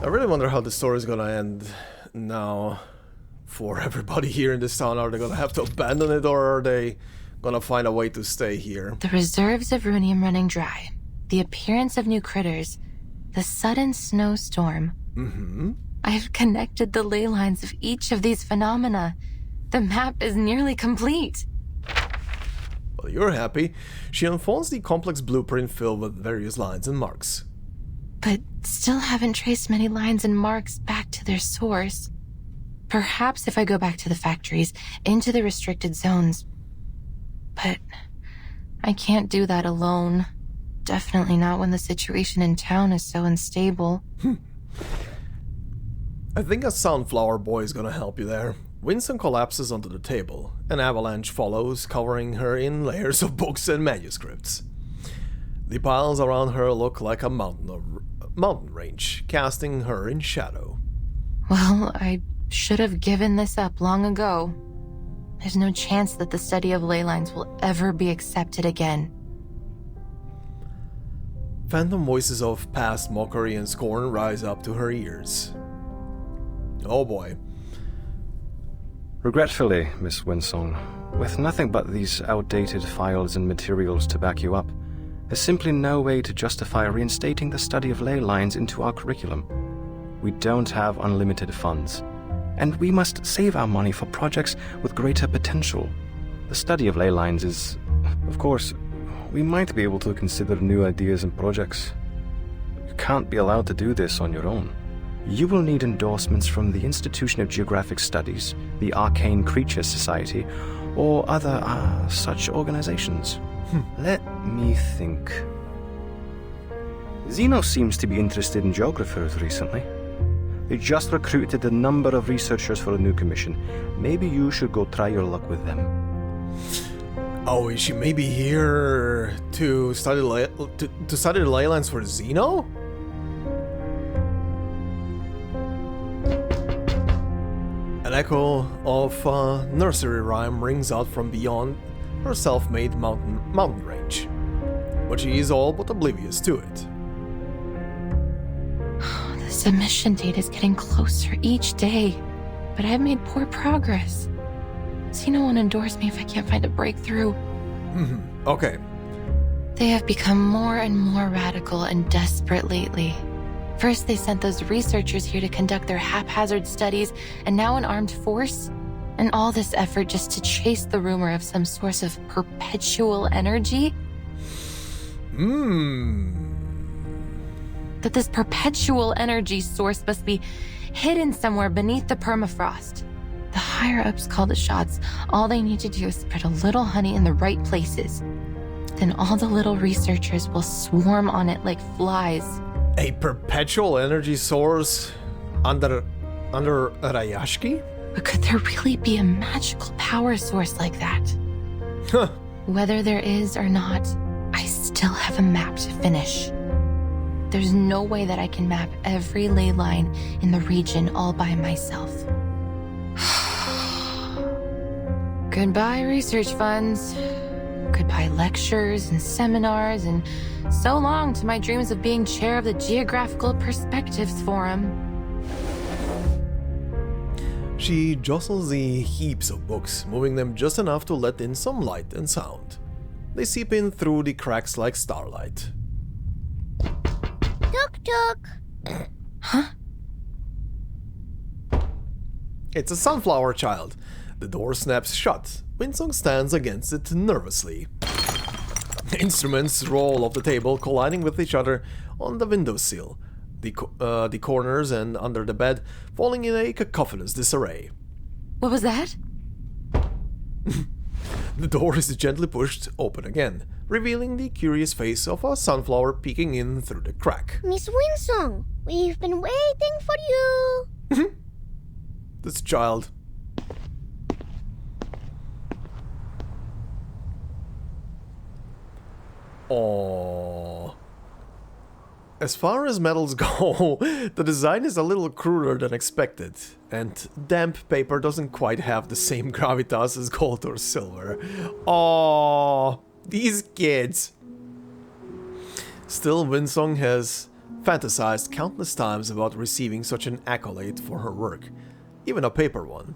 I really wonder how the story is gonna end now for everybody here in this town. Are they gonna have to abandon it, or are they gonna find a way to stay here? The reserves of Runium running dry, the appearance of new critters, the sudden snowstorm. Mm-hmm. I've connected the ley lines of each of these phenomena. The map is nearly complete. Well, you're happy. She unfolds the complex blueprint filled with various lines and marks. But still haven't traced many lines and marks back to their source. Perhaps if I go back to the factories, into the restricted zones, but I can't do that alone. Definitely not when the situation in town is so unstable. I think a sunflower boy is gonna help you there. Windsong collapses onto the table. An avalanche follows, covering her in layers of books and manuscripts. The piles around her look like a mountain range, casting her in shadow. Well, I should have given this up long ago. There's no chance that the study of ley lines will ever be accepted again. Phantom voices of past mockery and scorn rise up to her ears. Oh boy. Regretfully, Miss Windsong, with nothing but these outdated files and materials to back you up, there's simply no way to justify reinstating the study of ley lines into our curriculum. We don't have unlimited funds, and we must save our money for projects with greater potential. The study of ley lines is, of course, we might be able to consider new ideas and projects. You can't be allowed to do this on your own. You will need endorsements from the Institution of Geographic Studies, the Arcane Creature Society, or other such organizations. Let me think. Zeno seems to be interested in geographers recently. They just recruited a number of researchers for a new commission. Maybe you should go try your luck with them. Oh, is she maybe here to study the ley lines for Zeno? An echo of nursery rhyme rings out from beyond her self-made mountain range, but she is all but oblivious to it. The submission date is getting closer each day, but I've made poor progress. Zeno won't endorse me if I can't find a breakthrough. Okay. They have become more and more radical and desperate lately. First, they sent those researchers here to conduct their haphazard studies, and now an armed force? And all this effort just to chase the rumor of some source of perpetual energy? That this perpetual energy source must be hidden somewhere beneath the permafrost. The higher-ups call the shots. All they need to do is spread a little honey in the right places. Then all the little researchers will swarm on it like flies. A perpetual energy source under Rayashki? But could there really be a magical power source like that? Whether there is or not, I still have a map to finish. There's no way that I can map every ley line in the region all by myself. Goodbye, research funds. Goodbye, lectures and seminars, and so long to my dreams of being chair of the Geographical Perspectives Forum. She jostles the heaps of books, moving them just enough to let in some light and sound. They seep in through the cracks like starlight. Tuk-tuk! Huh? It's a sunflower child. The door snaps shut. Windsong stands against it nervously. Instruments roll off the table, colliding with each other on the windowsill, the corners and under the bed, falling in a cacophonous disarray. What was that? The door is gently pushed open again, revealing the curious face of a sunflower peeking in through the crack. Miss Windsong, we've been waiting for you. This child. Aww. As far as medals go, the design is a little cruder than expected, and damp paper doesn't quite have the same gravitas as gold or silver. Aww, these kids. Still, Windsong has fantasized countless times about receiving such an accolade for her work, even a paper one.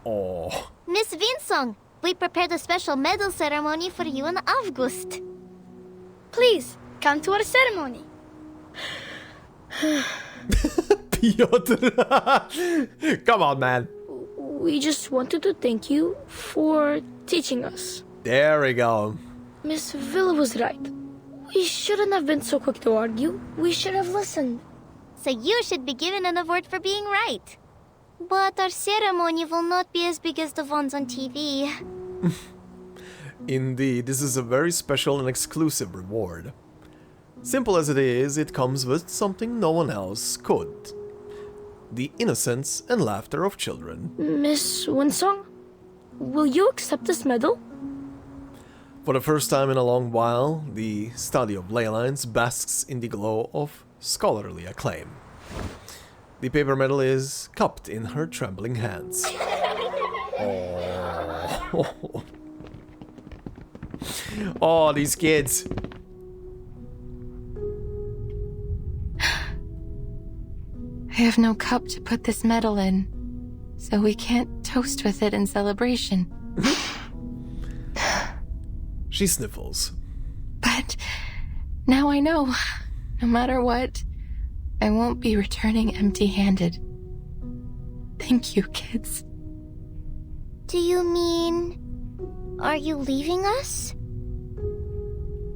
Aww. Miss Windsong, we prepared a special medal ceremony for you in Avgust. Please, come to our ceremony. Piotr! Come on, man. We just wanted to thank you for teaching us. There we go. Miss Vila was right. We shouldn't have been so quick to argue. We should have listened. So you should be given an award for being right. But our ceremony will not be as big as the ones on TV. Indeed, this is a very special and exclusive reward. Simple as it is, it comes with something no one else could. The innocence and laughter of children. Miss Windsong, will you accept this medal? For the first time in a long while, the study of ley lines basks in the glow of scholarly acclaim. The paper medal is cupped in her trembling hands. Oh, oh, these kids. I have no cup to put this medal in, so we can't toast with it in celebration. She sniffles. But now I know, no matter what, I won't be returning empty-handed. Thank you, kids. Do you mean... are you leaving us?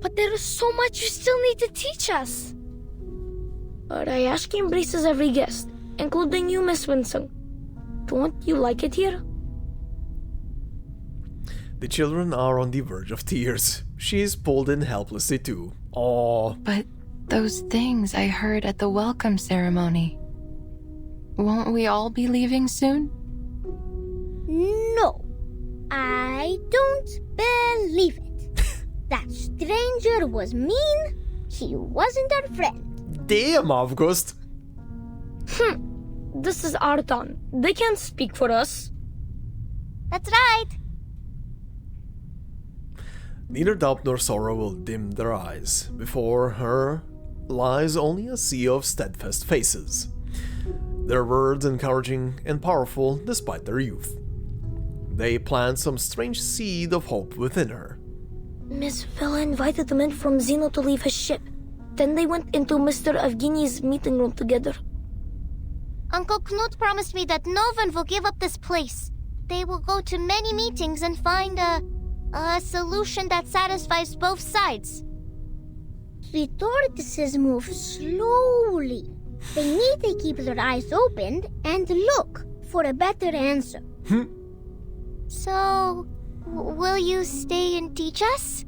But there is so much you still need to teach us. Rayashki embraces every guest, including you, Miss Windsong. Don't you like it here? The children are on the verge of tears. She is pulled in helplessly too. Aww. But those things I heard at the welcome ceremony. Won't we all be leaving soon? No, I don't believe it. That stranger was mean. He wasn't our friend. Damn, Avgust. This is our town. They can't speak for us. That's right. Neither doubt nor sorrow will dim their eyes. Before her lies only a sea of steadfast faces. Their words encouraging and powerful despite their youth. They plant some strange seed of hope within her. Miss Vila invited the men from Zeno to leave his ship. Then they went into Mr. Evgeny's meeting room together. Uncle Knut promised me that no one will give up this place. They will go to many meetings and find a solution that satisfies both sides. The tortoises move slowly. They need to keep their eyes open and look for a better answer. So, will you stay and teach us?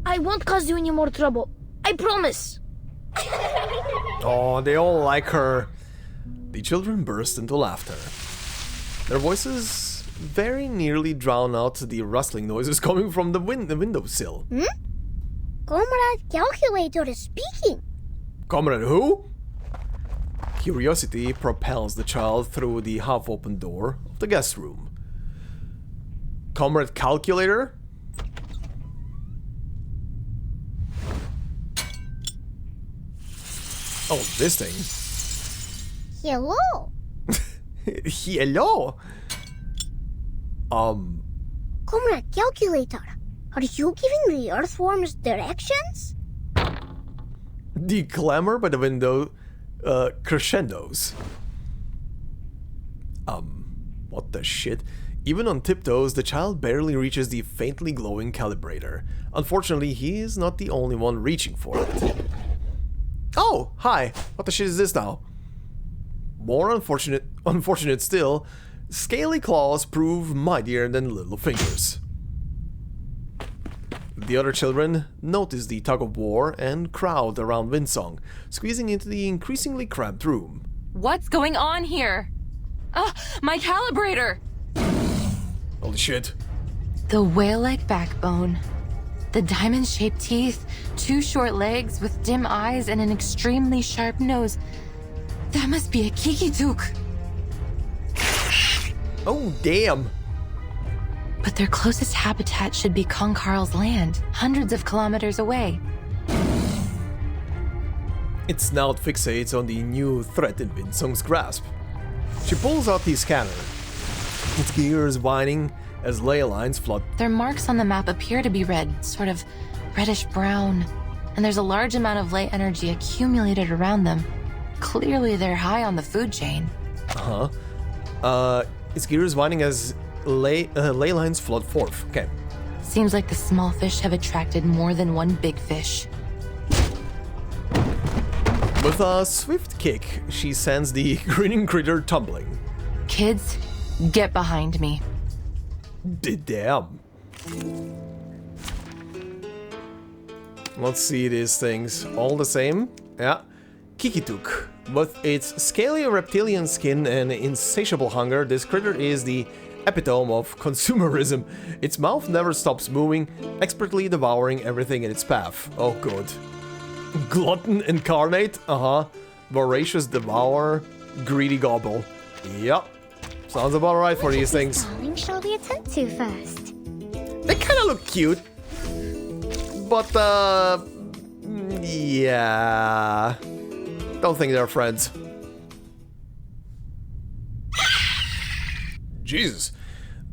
I won't cause you any more trouble. I promise. Oh, they all like her. The children burst into laughter. Their voices very nearly drown out the rustling noises coming from the windowsill. Comrade Calculator is speaking. Comrade who? Curiosity propels the child through the half-open door of the guest room. Comrade Calculator? Oh, this thing. Hello. Hello. Comrade Calculator, are you giving the earthworms directions? The clamor by the window crescendos. What the shit? Even on tiptoes, the child barely reaches the faintly glowing calibrator. Unfortunately, he is not the only one reaching for it. Oh, hi. What the shit is this now? More unfortunate still, scaly claws prove mightier than little fingers. The other children notice the tug of war and crowd around Windsong, squeezing into the increasingly cramped room. What's going on here? My calibrator! Holy shit. The whale-like backbone, the diamond-shaped teeth, 2 short legs with dim eyes and an extremely sharp nose. That must be a Kikituk. Oh, damn. But their closest habitat should be Konkarl's land, hundreds of kilometers away. Its snout fixates on the new threat in Windsong's grasp. She pulls out the scanner. Its gears whining as ley lines flood. Their marks on the map appear to be red, sort of reddish-brown, and there's a large amount of ley energy accumulated around them. Clearly they're high on the food chain. Its gears whining as ley lines flood forth. Okay. Seems like the small fish have attracted more than one big fish. With a swift kick, she sends the grinning critter tumbling. Kids, get behind me. Damn. Let's see these things. All the same. Yeah. Kikituk. With its scaly reptilian skin and insatiable hunger, this critter is the epitome of consumerism. Its mouth never stops moving, expertly devouring everything in its path. Oh good. Glutton incarnate? Voracious devourer, greedy gobble. Yep. Sounds about right for these things. Darling, shall we attend to first? They kinda look cute. But, yeah. Don't think they're friends. Jesus.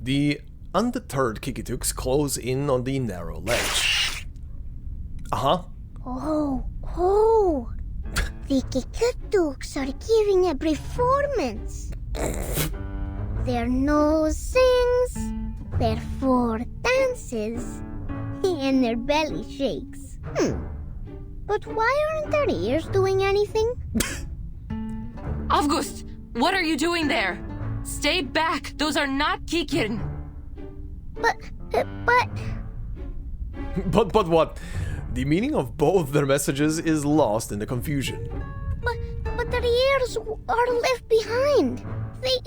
The undeterred Kikituks close in on the narrow ledge. Oh. The Kikituks are giving a performance. Their nose sings, their fur dances, and their belly shakes. But why aren't their ears doing anything? Avgust, what are you doing there? Stay back. Those are not Kikin. But... But what? The meaning of both their messages is lost in the confusion. But their ears are left behind. They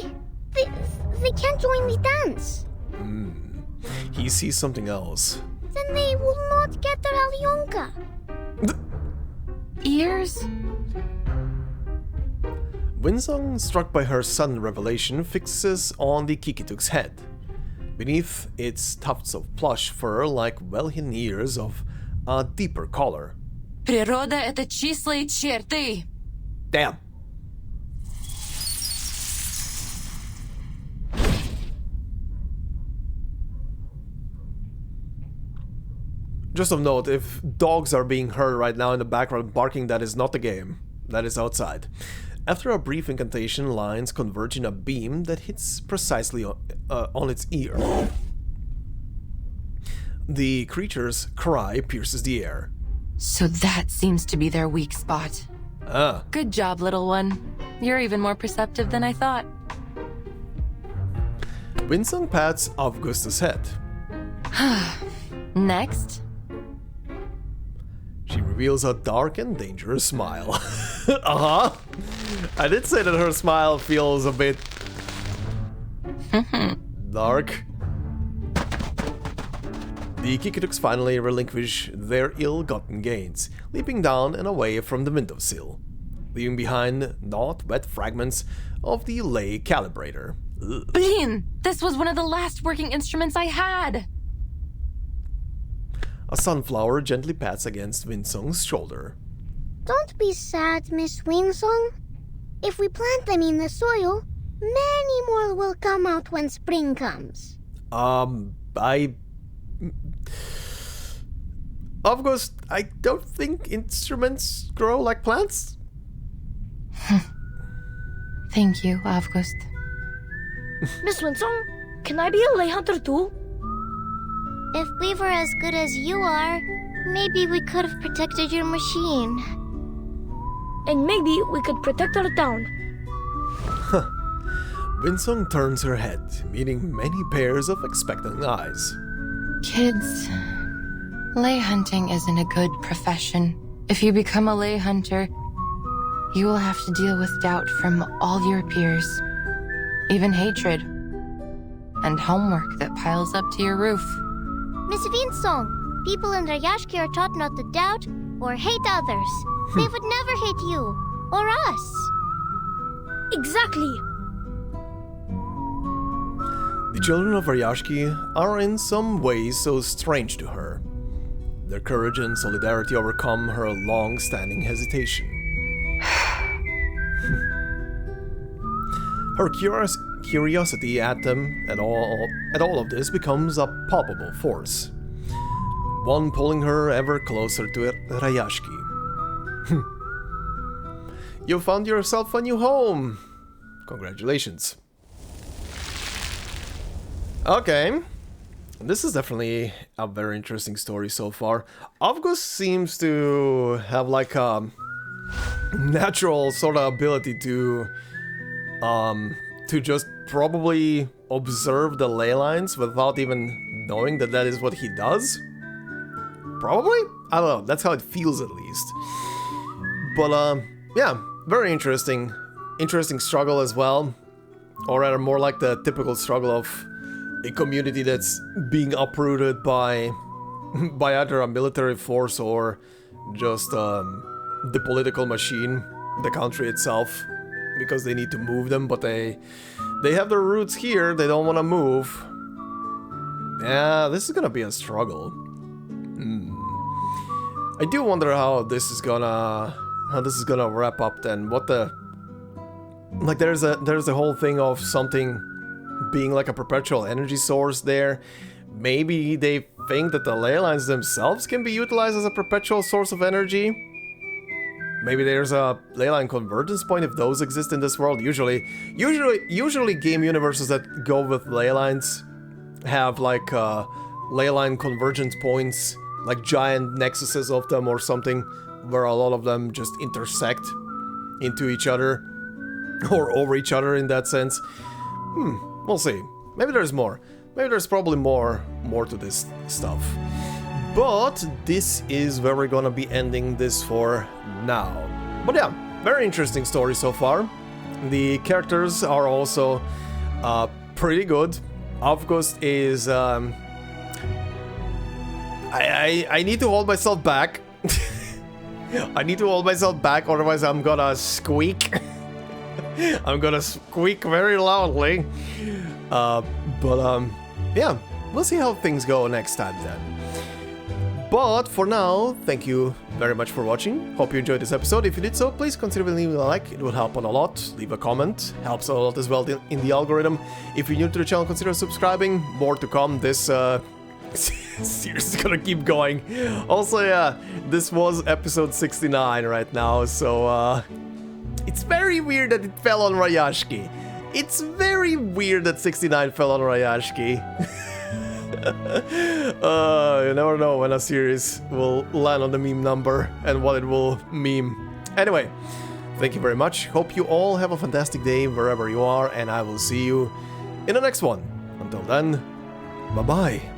can't join the dance. He sees something else. Then they will not get their Alyonka. Ears? Windsong, struck by her sudden revelation, fixes on the Kikituk's head. Beneath its tufts of plush fur like well-hidden ears of a deeper color. Природа — это числые черты. Damn. Just of note, if dogs are being heard right now in the background barking, that is not the game. That is outside. After a brief incantation, lines converge in a beam that hits precisely on its ear. The creature's cry pierces the air. So that seems to be their weak spot. Good job, little one. You're even more perceptive than I thought. Windsong pats Avgust's head. Next. She reveals a dark and dangerous smile. I did say that her smile feels a bit... dark. The Kikituks finally relinquish their ill-gotten gains, leaping down and away from the windowsill, leaving behind not wet fragments of the lay calibrator. Blin! This was one of the last working instruments I had! A sunflower gently pats against Windsong's shoulder. Don't be sad, Miss Windsong. If we plant them in the soil, many more will come out when spring comes. Avgust, I don't think instruments grow like plants. Thank you, Avgust. Miss Windsong, can I be a lay hunter too? If we were as good as you are, maybe we could have protected your machine. And maybe we could protect our town. Windsong turns her head, meeting many pairs of expectant eyes. Kids, lay hunting isn't a good profession. If you become a lay hunter, you will have to deal with doubt from all your peers. Even hatred. And homework that piles up to your roof. Miss Windsong, people in Rayashki are taught not to doubt or hate others. They would never hate you or us. Exactly. The children of Rayashki are in some ways so strange to her. Their courage and solidarity overcome her long-standing hesitation. Her curiosity at them, at all of this, becomes a palpable force. One pulling her ever closer to Rayashki. You found yourself a new home. Congratulations. Okay. This is definitely a very interesting story so far. Avgust seems to have like a natural sort of ability to just probably observe the ley lines without even knowing that that is what he does? Probably? I don't know, that's how it feels at least. But yeah, very interesting. Interesting struggle as well. Or rather more like the typical struggle of a community that's being uprooted by either a military force or just the political machine, the country itself, because they need to move them, but they have their roots here, they don't want to move. Yeah, this is gonna be a struggle. I do wonder how this is gonna wrap up then. What the, like, there's a whole thing of something being like a perpetual energy source there. Maybe they think that the ley lines themselves can be utilized as a perpetual source of energy. Maybe there's a ley line convergence point if those exist in this world. Usually game universes that go with ley lines have like ley line convergence points, like giant nexuses of them or something, where a lot of them just intersect into each other or over each other in that sense. We'll see. Maybe there's more. Maybe there's probably more to this stuff. But this is where we're gonna be ending this for now. But yeah, very interesting story so far. The characters are also pretty good. Avgust is... I need to hold myself back. I need to hold myself back, otherwise I'm gonna squeak. I'm gonna squeak very loudly. Yeah, we'll see how things go next time then. But for now, thank you very much for watching. Hope you enjoyed this episode. If you did so, please consider leaving a like. It would help out a lot. Leave a comment. Helps a lot as well in the algorithm. If you're new to the channel, consider subscribing. More to come. This series is gonna keep going. Also, yeah, this was episode 69 right now, so it's very weird that it fell on Rayashki. It's very weird that 69 fell on Rayashki. You never know when a series will land on the meme number and what it will meme. Anyway, thank you very much. Hope you all have a fantastic day wherever you are, and I will see you in the next one. Until then, bye-bye.